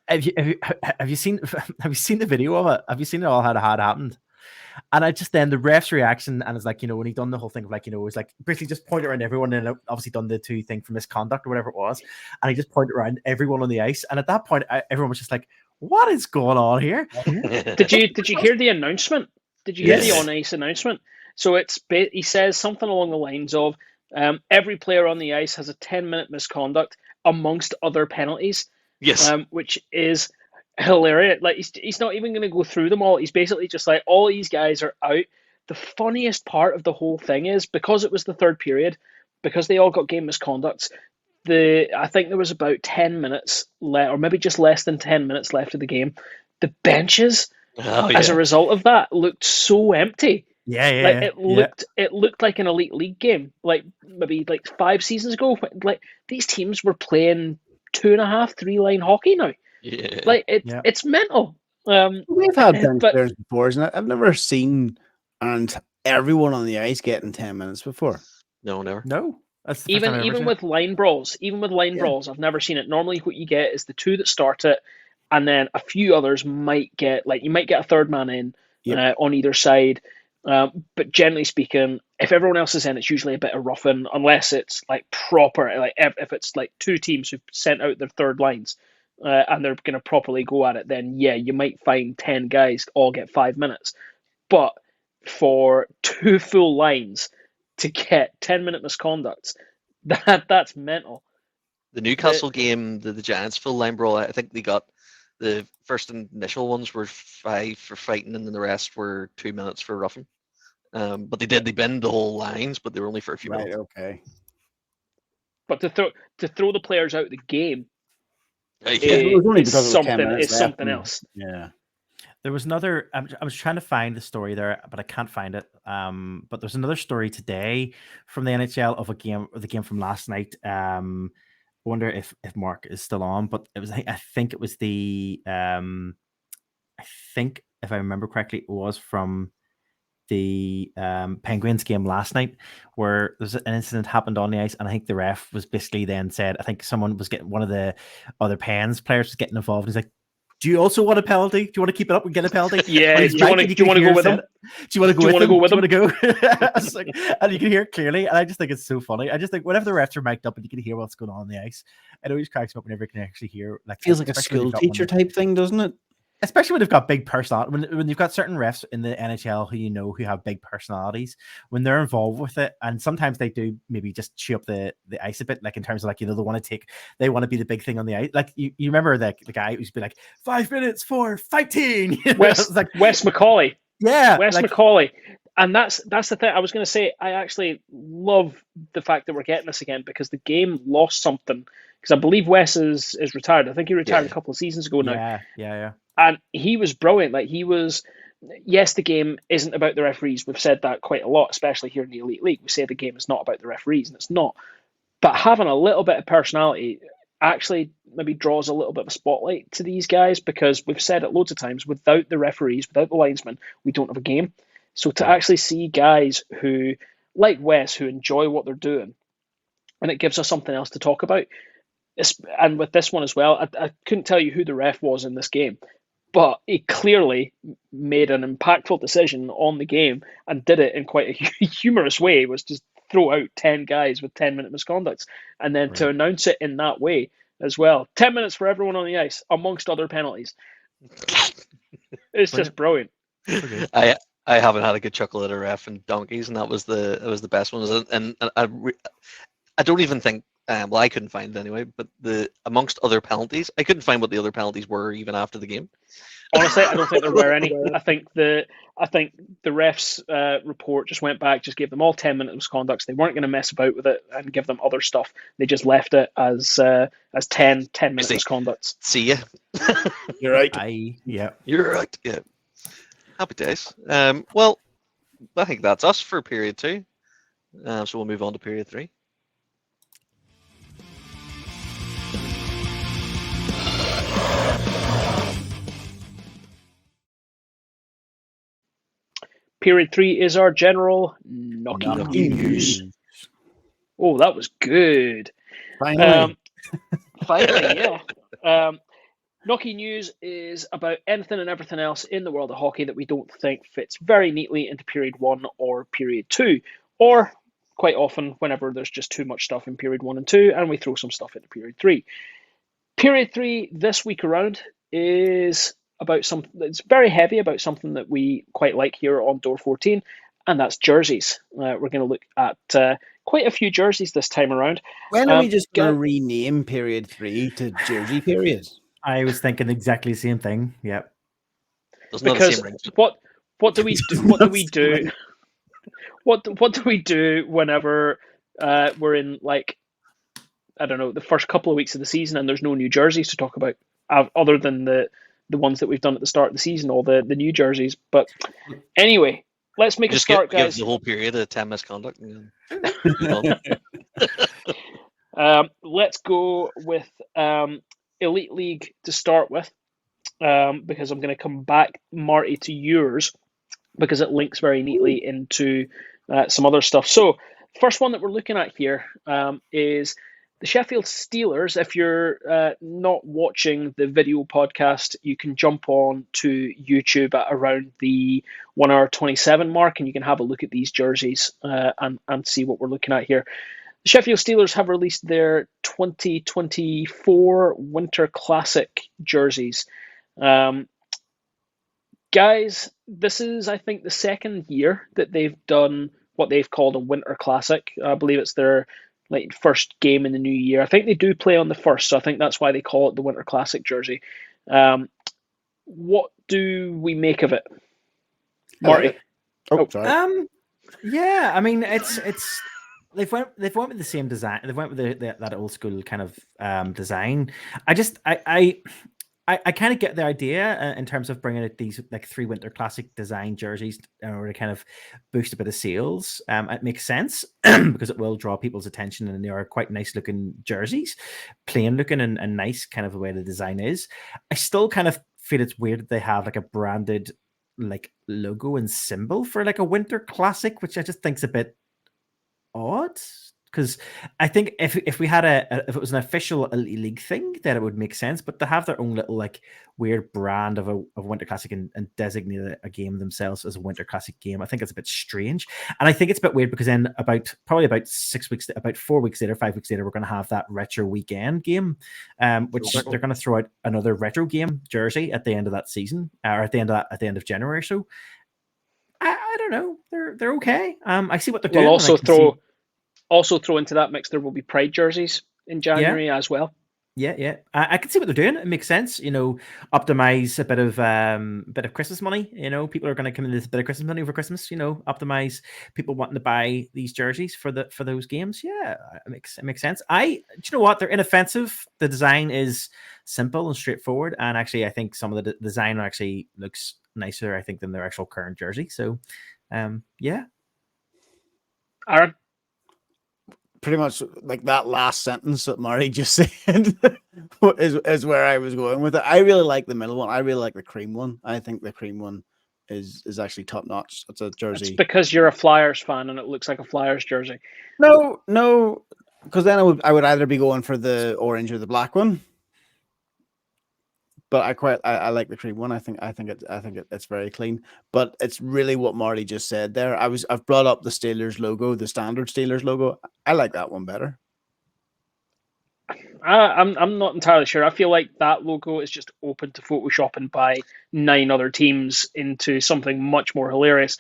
Have you seen the video of it? Have you seen it all how it had happened? And I just then the ref's reaction, and it's like, when he done the whole thing of like, it was like basically just pointed around everyone, and obviously done the 2 thing for misconduct or whatever it was, and he just pointed around everyone on the ice, and at that point everyone was just like, what is going on here? Did you hear the announcement? Did you hear the on ice announcement? So he says something along the lines of, every player on the ice has a 10-minute misconduct amongst other penalties. Yes. Which is hilarious. Like he's not even going to go through them all. He's basically just like, all these guys are out. The funniest part of the whole thing is, because it was the third period, because they all got game misconducts, I think there was about 10 minutes left, or maybe just less than 10 minutes left of the game. The benches, as a result of that, looked so empty. It looked like an elite league game, like maybe like 5 seasons ago. Like these teams were playing 2.5, 3-line hockey now. Yeah. Like it's mental. We've had bench players before, isn't it? I've never seen everyone on the ice getting 10 minutes before. No, never. No. Even with line brawls, I've never seen it. Normally, what you get is the 2 that start it, and then a few others might get, like, you might get a third man in on either side. But generally speaking, if everyone else is in, it's usually a bit of roughing, unless it's like proper, like if it's like 2 teams who've sent out their third lines and they're going to properly go at it, then yeah, you might find 10 guys all get 5 minutes. But for 2 full lines to get 10-minute misconducts, that's mental. The Newcastle game, the Giants full line brawl, I think they got the first initial ones were 5 for fighting, and then the rest were 2 minutes for roughing. But they bend the whole lines, but they were only for a few minutes. Okay. But to throw the players out of the game, it was only because it was 10 minutes is something else. Yeah. There was another. I was trying to find the story there, but I can't find it. But there's another story today from the NHL of the game from last night. I wonder if Mark is still on, but it was. I think it was the. I think if I remember correctly, it was from the Penguins game last night, where there's an incident happened on the ice, and I think the ref was basically then said, I think someone was getting, one of the other Pens players was getting involved. He's like, do you also want a penalty? Do you want to keep it up and get a penalty? Yeah, do you want to go with him? Do you want to go with him? Do you want to go? Like, and you can hear it clearly, and I just think it's so funny. I just think whenever the refs are mic'd up and you can hear what's going on the ice, it always cracks me up whenever you can actually hear. Like, Feels like a school teacher type thing, doesn't it? especially when they've got big personality, when you've got certain refs in the NHL who have big personalities, when they're involved with it, and sometimes they do maybe just chew up the ice a bit, like in terms of like, they want to be the big thing on the ice. Like you remember the guy who's been like 5 minutes for fighting. Wes Macaulay. Yeah, Wes Macaulay. And that's the thing. I was going to say, I actually love the fact that we're getting this again, because the game lost something. Because I believe Wes is retired. I think he retired a couple of seasons ago now. Yeah. And he was brilliant. Like, yes, the game isn't about the referees. We've said that quite a lot, especially here in the Elite League. We say the game is not about the referees, and it's not. But having a little bit of personality actually maybe draws a little bit of a spotlight to these guys, because we've said it loads of times, without the referees, without the linesmen, we don't have a game. So to actually see guys who, like Wes, who enjoy what they're doing, and it gives us something else to talk about. And with this one as well, I couldn't tell you who the ref was in this game, but he clearly made an impactful decision on the game and did it in quite a humorous way. It was just throw out 10 guys with 10-minute misconducts, and then to announce it in that way as well. 10 minutes for everyone on the ice, amongst other penalties. It's just brilliant. I haven't had a good chuckle at a ref in donkeys, and that was the best one. And I don't even think, well, I couldn't find it anyway, but amongst other penalties, I couldn't find what the other penalties were even after the game. Honestly, I don't think there were any. I think the refs report just went back, just gave them all 10-minute misconducts. They weren't going to mess about with it and give them other stuff. They just left it as 10-minute misconducts. See ya. You're right. You're right. Yeah. Happy days. Well, I think that's us for period 2. So we'll move on to period 3. Period 3 is our general Knocky news. Oh, that was good. Finally. Finally, yeah. Knocky news is about anything and everything else in the world of hockey that we don't think fits very neatly into period 1 or period 2, or quite often whenever there's just too much stuff in period 1 and 2 and we throw some stuff into period 3. Period 3 this week around is about something that's very heavy, about something that we quite like here on Door 14, and that's jerseys. We're going to look at quite a few jerseys this time around. When are we just going to rename period 3 to jersey period? I was thinking exactly the same thing. Yep. Because what do we do? What do we do? What do we do whenever we're in, like, I don't know, the first couple of weeks of the season and there's no new jerseys to talk about, other than the ones that we've done at the start of the season, all the new jerseys. But anyway, let's make a start, guys. Give the whole period of 10 misconduct. Let's go with Elite League to start with, because I'm going to come back, Marty, to yours, because it links very neatly into some other stuff. So, first one that we're looking at here is the Sheffield Steelers. If you're not watching the video podcast, you can jump on to YouTube at around the 1 hour 27 mark, and you can have a look at these jerseys and see what we're looking at here. The Sheffield Steelers have released their 2024 Winter Classic jerseys. Guys, this is, I think, the second year that they've done what they've called a Winter Classic. I believe it's their first game in the new year. I think they do play on the 1st, so I think that's why they call it the Winter Classic jersey. What do we make of it, Marty? Oh, sorry. Yeah, I mean, it's they've went with the same design. They've went with that old school kind of design. I kind of get the idea in terms of bringing out these like 3 Winter Classic design jerseys in order to kind of boost a bit of sales. It makes sense because it will draw people's attention, and they are quite nice looking jerseys, plain looking and nice kind of the way the design is. I still kind of feel it's weird that they have like a branded like logo and symbol for like a Winter Classic, which I just think's a bit odd because I think if we had if it was an official elite league thing, then it would make sense. But to have their own little like weird brand of a Winter Classic and designate a game themselves as a Winter Classic game, I think it's a bit strange. And I think it's a bit weird because then about 4 weeks later, 5 weeks later, we're going to have that retro weekend game, which they're going to throw out another retro game jersey at the end of that season, or at the end of January. So I don't know. They're okay. I see what they're doing. We'll also throw into that mix. There will be Pride jerseys in January as well. Yeah. I can see what they're doing. It makes sense. Optimize a bit of Christmas money. People are going to come in with a bit of Christmas money over Christmas. Optimize people wanting to buy these jerseys for those games. Yeah, it makes sense. Do you know what? They're inoffensive. The design is simple and straightforward, and actually, I think some of the design actually looks nicer, I think, than their actual current jersey. So, yeah. Aaron? Pretty much like that last sentence that Marty just said is where I was going with it. I really like the middle one. I really like the cream one. I think the cream one is actually top notch. It's a jersey. It's because you're a Flyers fan and it looks like a Flyers jersey. No, because then I would either be going for the orange or the black one. But I like the cream one. I think it's very clean. But it's really what Marty just said there. I've brought up the Steelers logo, the standard Steelers logo. I like that one better. I'm not entirely sure. I feel like that logo is just open to photoshopping by 9 other teams into something much more hilarious.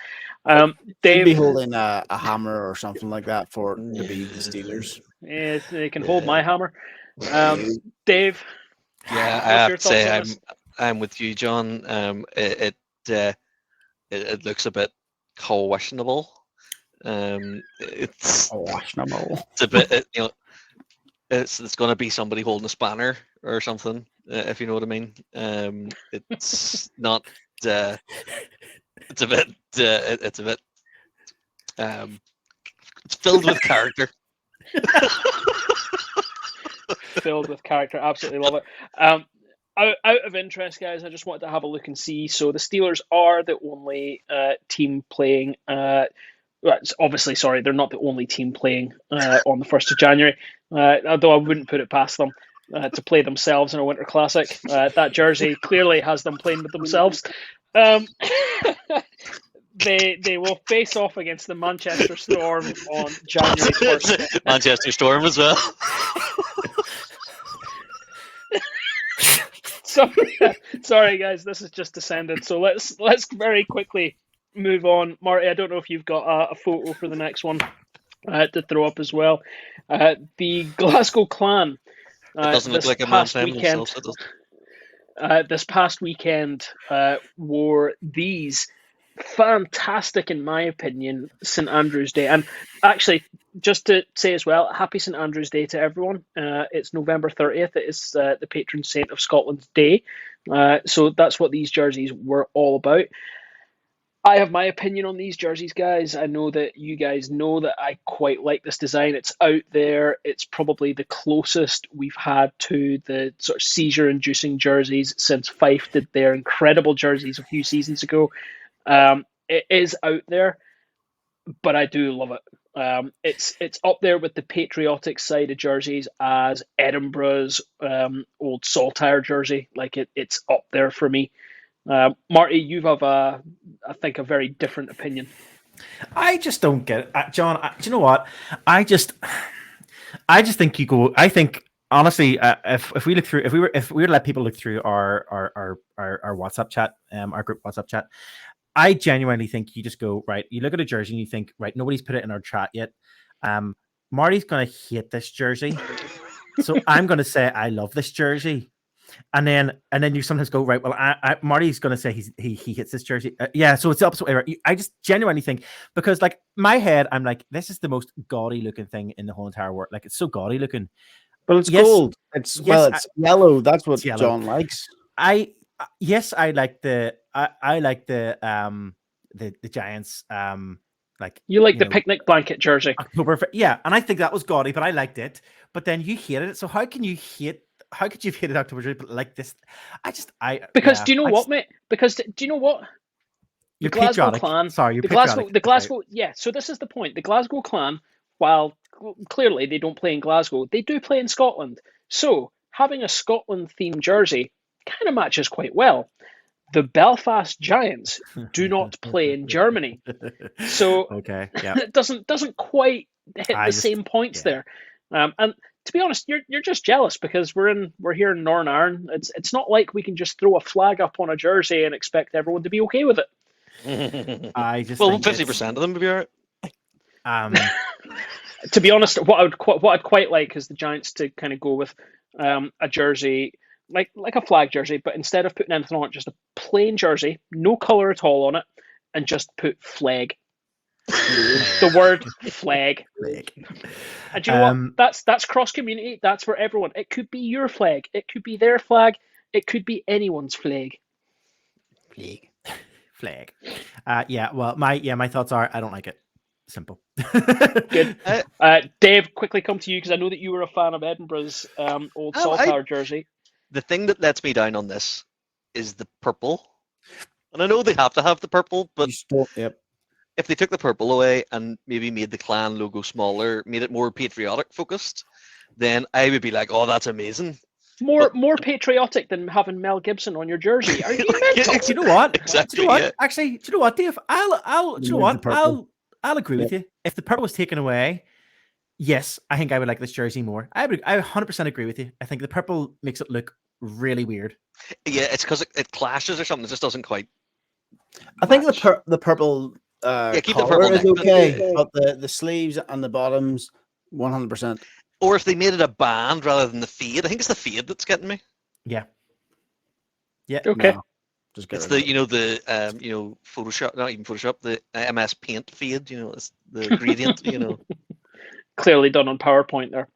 They'd be holding a hammer or something like that for to be the Steelers. Yeah, they can hold my hammer. Dave. Yeah, I have to say I'm with you, John. It looks a bit questionable. It's questionable. It's a bit, it's going to be somebody holding a spanner or something, if you know what I mean. It's not. It's a bit. It's filled with character. Filled with character, absolutely love it. Out of interest, guys, I just wanted to have a look and see. So the Steelers are the only team playing. Obviously, sorry, they're not the only team playing on the 1st of January. Although I wouldn't put it past them to play themselves in a Winter Classic. That jersey clearly has them playing with themselves. They will face off against the Manchester Storm on January 1st. Manchester Storm as well. Sorry, guys, this has just descended. So let's very quickly move on. Marty, I don't know if you've got a photo for the next one to throw up as well. The Glasgow Clan. It doesn't look like a man playing himself. This past weekend wore these fantastic, in my opinion, St. Andrew's Day. And actually, just to say as well, happy St. Andrew's Day to everyone. It's November 30th. It is the patron saint of Scotland's day. So that's what these jerseys were all about. I have my opinion on these jerseys, guys. I know that you guys know that I quite like this design. It's out there. It's probably the closest we've had to the sort of seizure-inducing jerseys since Fife did their incredible jerseys a few seasons ago. It is out there, but I do love it. It's up there with the patriotic side of jerseys as Edinburgh's old Saltire jersey. Like it's up there for me. Marty, you have I think a very different opinion. I just don't get it, John. Do you know what? I just think you go. I think honestly, if we look through, if we were to let people look through our WhatsApp chat, our group WhatsApp chat, I genuinely think you just go, right, you look at a jersey and you think, right, nobody's put it in our chat yet. Marty's going to hate this jersey. So I'm going to say, I love this jersey. And then you sometimes go, right, well, Marty's going to say he hits this jersey. Yeah, so it's the opposite way. Right? I just genuinely think, because like my head, I'm like, this is the most gaudy looking thing in the whole entire world. Like it's so gaudy looking. But it's gold. It's yellow. That's what John likes. I like the Giants like you like the picnic blanket jersey. October, yeah, and I think that was gaudy, but I liked it. But then you hated it. So how could you have hated October jersey but like this? Do you know what, mate? Because do you know what? You're Glasgow Clan. Sorry, the Glasgow. Yeah. So this is the point. The Glasgow Clan, while clearly they don't play in Glasgow. They do play in Scotland. So having a Scotland-themed jersey kind of matches quite well. The Belfast Giants do not play in Germany, so okay, yeah, it doesn't quite hit the same points there. And to be honest, you're just jealous because we're here in Northern Ireland. It's not like we can just throw a flag up on a jersey and expect everyone to be okay with it. I just well, think 50% of them would be alright. To be honest, what I'd quite like is the Giants to kind of go with a jersey like a flag jersey, but instead of putting anything on it, just a plain jersey, no color at all on it, and just put flag. The word flag. And do you know what? That's cross community. That's for everyone. It could be your flag. It could be their flag. It could be anyone's flag. Flag. Yeah. Well, my thoughts are I don't like it. Simple. Good. Dave, quickly come to you because I know that you were a fan of Edinburgh's old Saltire jersey. The thing that lets me down on this is the purple. And I know they have to have the purple, but if they took the purple away and maybe made the clan logo smaller, made it more patriotic focused, then I would be like, oh, that's amazing. More patriotic than having Mel Gibson on your jersey. Are you mental? Do you know what? Exactly. Do you know what? Yeah. Actually, do you know what, Dave? I'll agree with you. If the purple was taken away, yes, I think I would like this jersey more. I 100% agree with you. I think the purple makes it look really weird. Yeah, it's because it clashes or something. It just doesn't quite. I think the purple keep the collar purple is neck, okay, but the sleeves and the bottoms, 100%. Or if they made it a band rather than the fade. I think it's the fade that's getting me. Yeah. Yeah. Okay. No, just get It's rid the of it. Photoshop, not even Photoshop, the MS Paint fade. It's the gradient. Clearly done on PowerPoint there.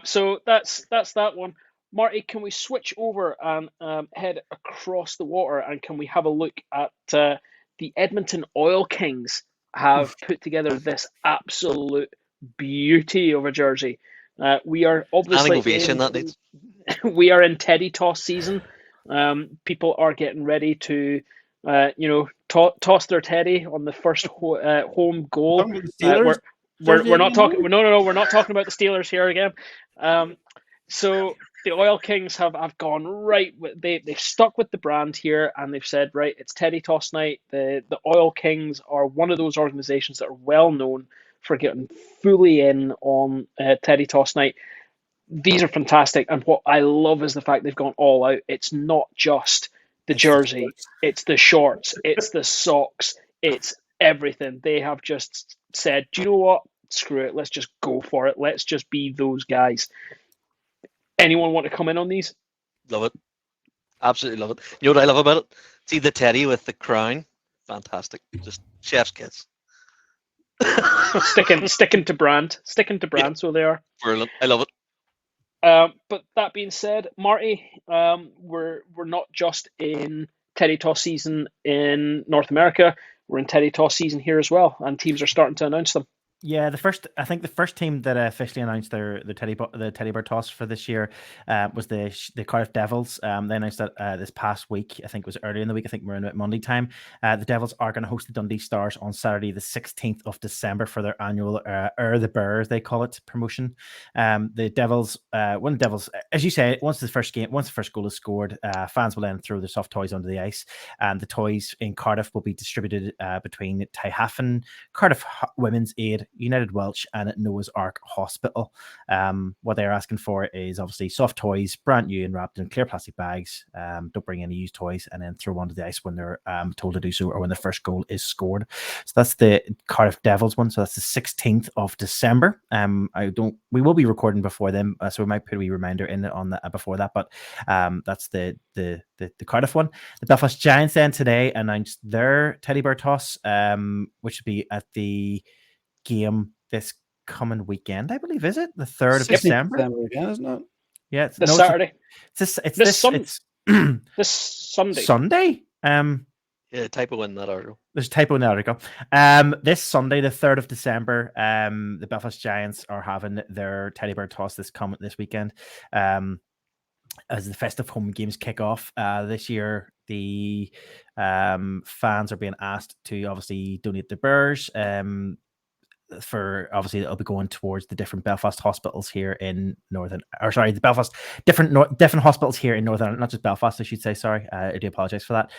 So that's that one. Marty, can we switch over and head across the water, and can we have a look at the Edmonton Oil Kings have put together this absolute beauty of a jersey. We are obviously ovation that needs. We are in Teddy toss season. People are getting ready to toss their Teddy on the first home goal. We're not talking. No, we're not talking about the Steelers here again. So the Oil Kings have gone right. They've stuck with the brand here, and they've said, right, it's Teddy toss night. The Oil Kings are one of those organizations that are well known for getting fully in on Teddy toss night. These are fantastic, and what I love is the fact they've gone all out. It's not just the jersey, it's the shorts, it's the socks, it's everything. They have just said, do you know what? Screw it. Let's just go for it. Let's just be those guys. Anyone want to come in on these? Love it. Absolutely love it. You know what I love about it? See the Teddy with the crown. Fantastic. Just chef's kiss. Sticking to brand. Yeah. So they are. Brilliant. I love it. But that being said, Marty, we're not just in Teddy toss season in North America. We're in Teddy toss season here as well, and teams are starting to announce them. Yeah, the first team that officially announced the teddy bear toss for this year was the Cardiff Devils. They announced that this past week. I think it was earlier in the week. I think we're in at Monday time. The Devils are going to host the Dundee Stars on Saturday, the 16th of December, for their annual the Bears, they call it, promotion. The Devils, when the Devils, as you say, once the first goal is scored, fans will then throw their soft toys onto the ice, and the toys in Cardiff will be distributed between Tyhafen, Cardiff Women's Aid, United Welsh, and Noah's Ark Hospital. What they're asking for is obviously soft toys, brand new and wrapped in clear plastic bags. Don't bring any used toys, and then throw onto the ice when they're told to do so, or when the first goal is scored. So that's the Cardiff Devils one. So that's the 16th of December. We will be recording before them, so we might put a wee reminder in on that before that. But that's the Cardiff one. The Belfast Giants then today announced their teddy bear toss, which would be at the game this coming weekend, I believe. Is it the 3rd of December? Again, isn't it? Yeah, it's Saturday. It's this Sunday. Sunday. Yeah, typo in that article. There's a typo in the article. This Sunday, the 3rd of December, the Belfast Giants are having their teddy bear toss this weekend. As the festive home games kick off this year, the fans are being asked to obviously donate their bears. for obviously it'll be going towards the different Belfast hospitals here in different hospitals here in Northern, not just Belfast, I should say. Sorry, I do apologize for that.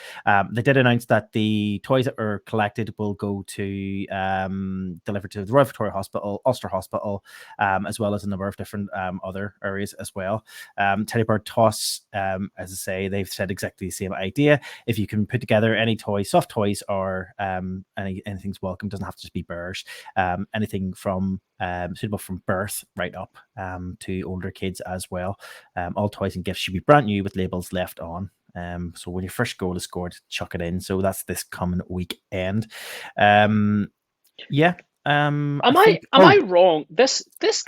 They did announce that the toys that were collected will go to delivered to the Royal Victoria Hospital, Ulster Hospital, as well as a number of different other areas as well. Teddy Bird Toss, as I say, they've said exactly the same idea. If you can put together any toys, soft toys, or anything's welcome, doesn't have to just be bears. Anything from suitable from birth right up to older kids as well. All toys and gifts should be brand new with labels left on. So when your first goal is scored, chuck it in. So that's this coming weekend. Yeah. Am I wrong? I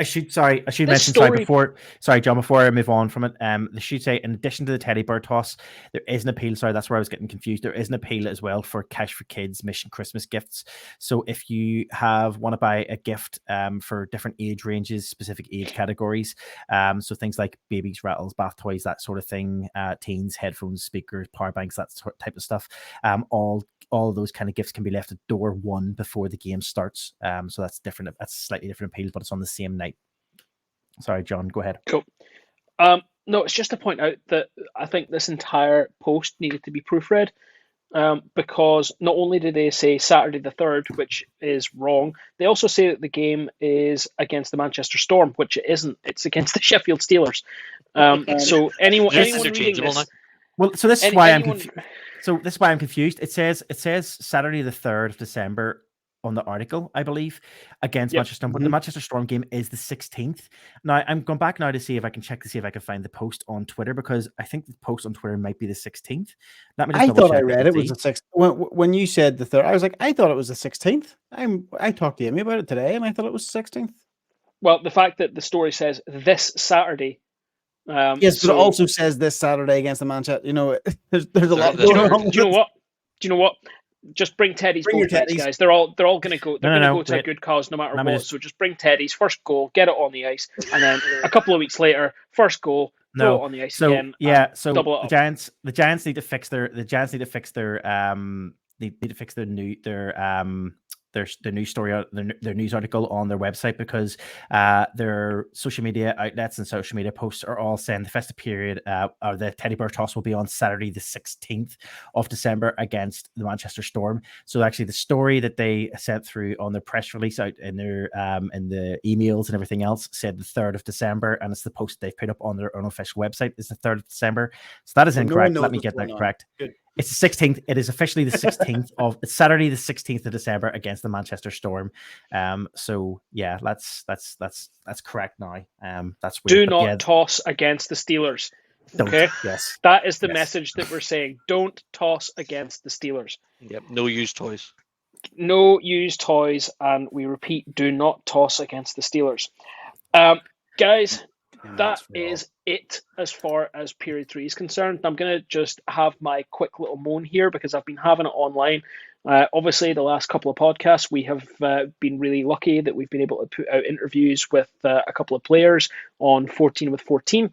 should mention story... John, before I move on from it, they should say in addition to the teddy bear toss, there is an appeal. Sorry, that's where I was getting confused. There is an appeal as well for Cash for Kids Mission Christmas gifts. So if you want to buy a gift for different age ranges, specific age categories, so things like babies, rattles, bath toys, that sort of thing, teens, headphones, speakers, power banks, that sort of type of stuff, all of those kind of gifts can be left at door one before the game starts. So that's different. That's slightly different appeal, but it's on the same night. Sorry, John, go ahead. Cool. No, it's just to point out that I think this entire post needed to be proofread, because not only do they say Saturday the 3rd, which is wrong, they also say that the game is against the Manchester Storm, which it isn't. It's against the Sheffield Steelers. So anyone reading this... Well, so this is why I'm confused. So this is why I'm confused. It says Saturday the 3rd of December on the article, I believe, against Manchester Storm. But the Manchester Storm game is the 16th. Now, I'm going back now to see if I can find the post on Twitter, because I think the post on Twitter might be the 16th. I thought I read it was the 6th. When you said the 3rd, I was like, I thought it was the 16th. I talked to Amy about it today, and I thought it was 16th. Well, the fact that the story says this Saturday... yes, but it also says this Saturday against the Manchester. There's a lot. Do you know what? Just bring Teddy's both nights, guys. They're all going to go. They're going to go to a good cause no matter what. So just bring Teddy's first goal, get it on the ice, and then a couple of weeks later, first goal, throw it on the ice again. So the Giants need to fix their their news story, their news article on their website, because their social media outlets and social media posts are all saying the festive period or the teddy bear toss will be on Saturday the 16th of December against the Manchester Storm. So actually the story that they sent through on their press release out in their in the emails and everything else said the 3rd of December, and it's the post they've put up on their unofficial website is the 3rd of December. So that is incorrect. Let me get that correct. Good. It's the 16th. It is officially the 16th of Saturday, the 16th of December against the Manchester Storm. So yeah, that's correct now. That's weird. Do not toss against the Steelers. Okay. Yes. That is the message that we're saying. Don't toss against the Steelers. Yep. No used toys. No used toys, and we repeat, do not toss against the Steelers. Guys, that is it as far as period 3 is concerned. I'm going to just have my quick little moan here because I've been having it online. Obviously, the last couple of podcasts, we have been really lucky that we've been able to put out interviews with a couple of players on 14 with 14,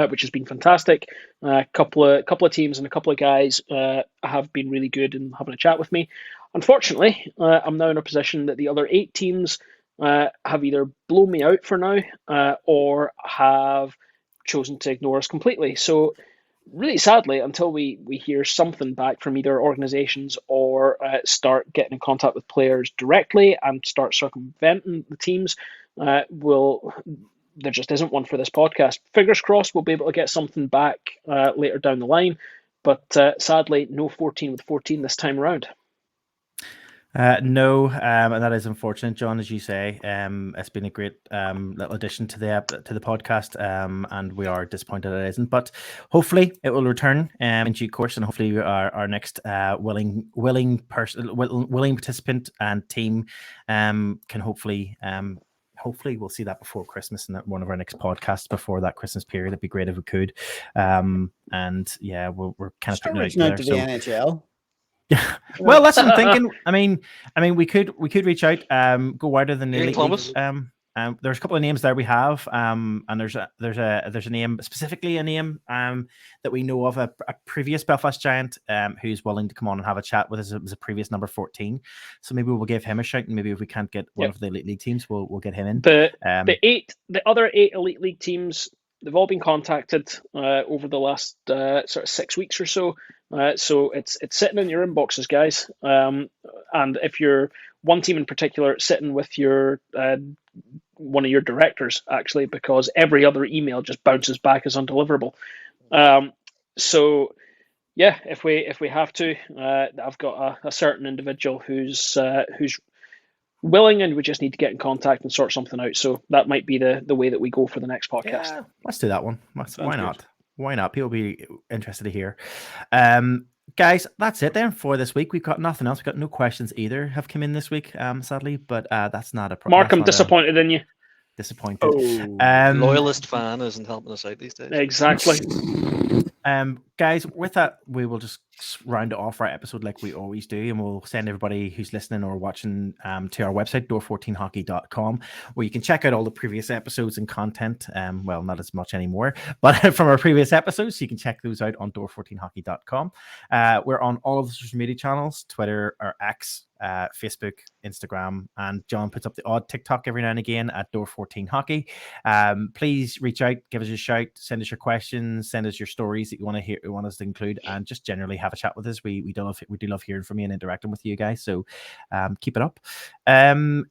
which has been fantastic. A couple of teams and a couple of guys have been really good in having a chat with me. Unfortunately, I'm now in a position that the other 8 teams have either blown me out for now or have chosen to ignore us completely. So really sadly, until we hear something back from either organizations or start getting in contact with players directly and start circumventing the teams, there just isn't one for this podcast. Fingers crossed we'll be able to get something back later down the line, but sadly no 14 with 14 this time around. No, and that is unfortunate, John, as you say. It's been a great little addition to the podcast, and we are disappointed it isn't. But hopefully, it will return in due course, and hopefully, our next willing participant and team can hopefully. Hopefully, we'll see that before Christmas in one of our next podcasts before that Christmas period. It'd be great if we could. And yeah, we're kind of putting it out to the NHL. Yeah, well, that's what I'm thinking. I mean, we could reach out, go wider than the league. There's a couple of names there we have, and there's a name, specifically a name that we know of, a previous Belfast Giant who's willing to come on and have a chat with us. It was a previous number 14, so maybe we'll give him a shout, and maybe if we can't get one of the Elite League teams, we'll get him in. The other 8 Elite League teams, they've all been contacted over the last sort of 6 weeks or so. So it's sitting in your inboxes, guys. And if you're one team in particular, it's sitting with your one of your directors, actually, because every other email just bounces back as undeliverable. So yeah, if we have to, I've got a certain individual who's willing, and we just need to get in contact and sort something out. So that might be the way that we go for the next podcast. Yeah, let's do that one. Why not? Good. Why not? People will be interested to hear. Guys, that's it then for this week. We've got nothing else. We've got no questions either have come in this week, sadly, but that's not a problem. Mark, I'm disappointed in you. Disappointed. Loyalist fan isn't helping us out these days. Exactly. Guys, with that, we will just round it off our episode like we always do, and we'll send everybody who's listening or watching to our website, door14hockey.com, where you can check out all the previous episodes and content. Well, not as much anymore, but from our previous episodes, you can check those out on door14hockey.com. We're on all of the social media channels, Twitter or X, Facebook, Instagram, and John puts up the odd TikTok every now and again at door14hockey. Please reach out, give us a shout, send us your questions, send us your stories that you want to hear, you want us to include, and just generally have a chat with us. We do love hearing from you and interacting with you guys, so keep it up.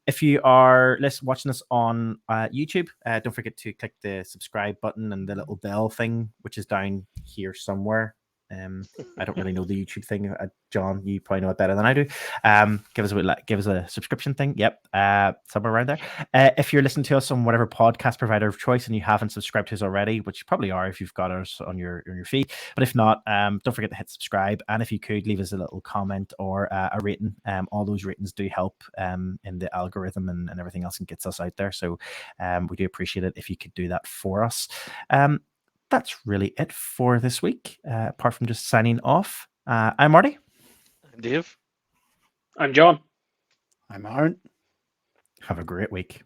If you are watching us on YouTube, don't forget to click the subscribe button and the little bell thing, which is down here somewhere. I don't really know the YouTube thing. John, you probably know it better than I do. Give us a subscription thing. Yep, somewhere around there. If you're listening to us on whatever podcast provider of choice and you haven't subscribed to us already, which you probably are if you've got us on your feed, but if not, don't forget to hit subscribe. And if you could leave us a little comment or a rating, all those ratings do help in the algorithm and everything else, and gets us out there. So we do appreciate it if you could do that for us. That's really it for this week, apart from just signing off. I'm Marty. I'm Dave. I'm John. I'm Aaron. Have a great week.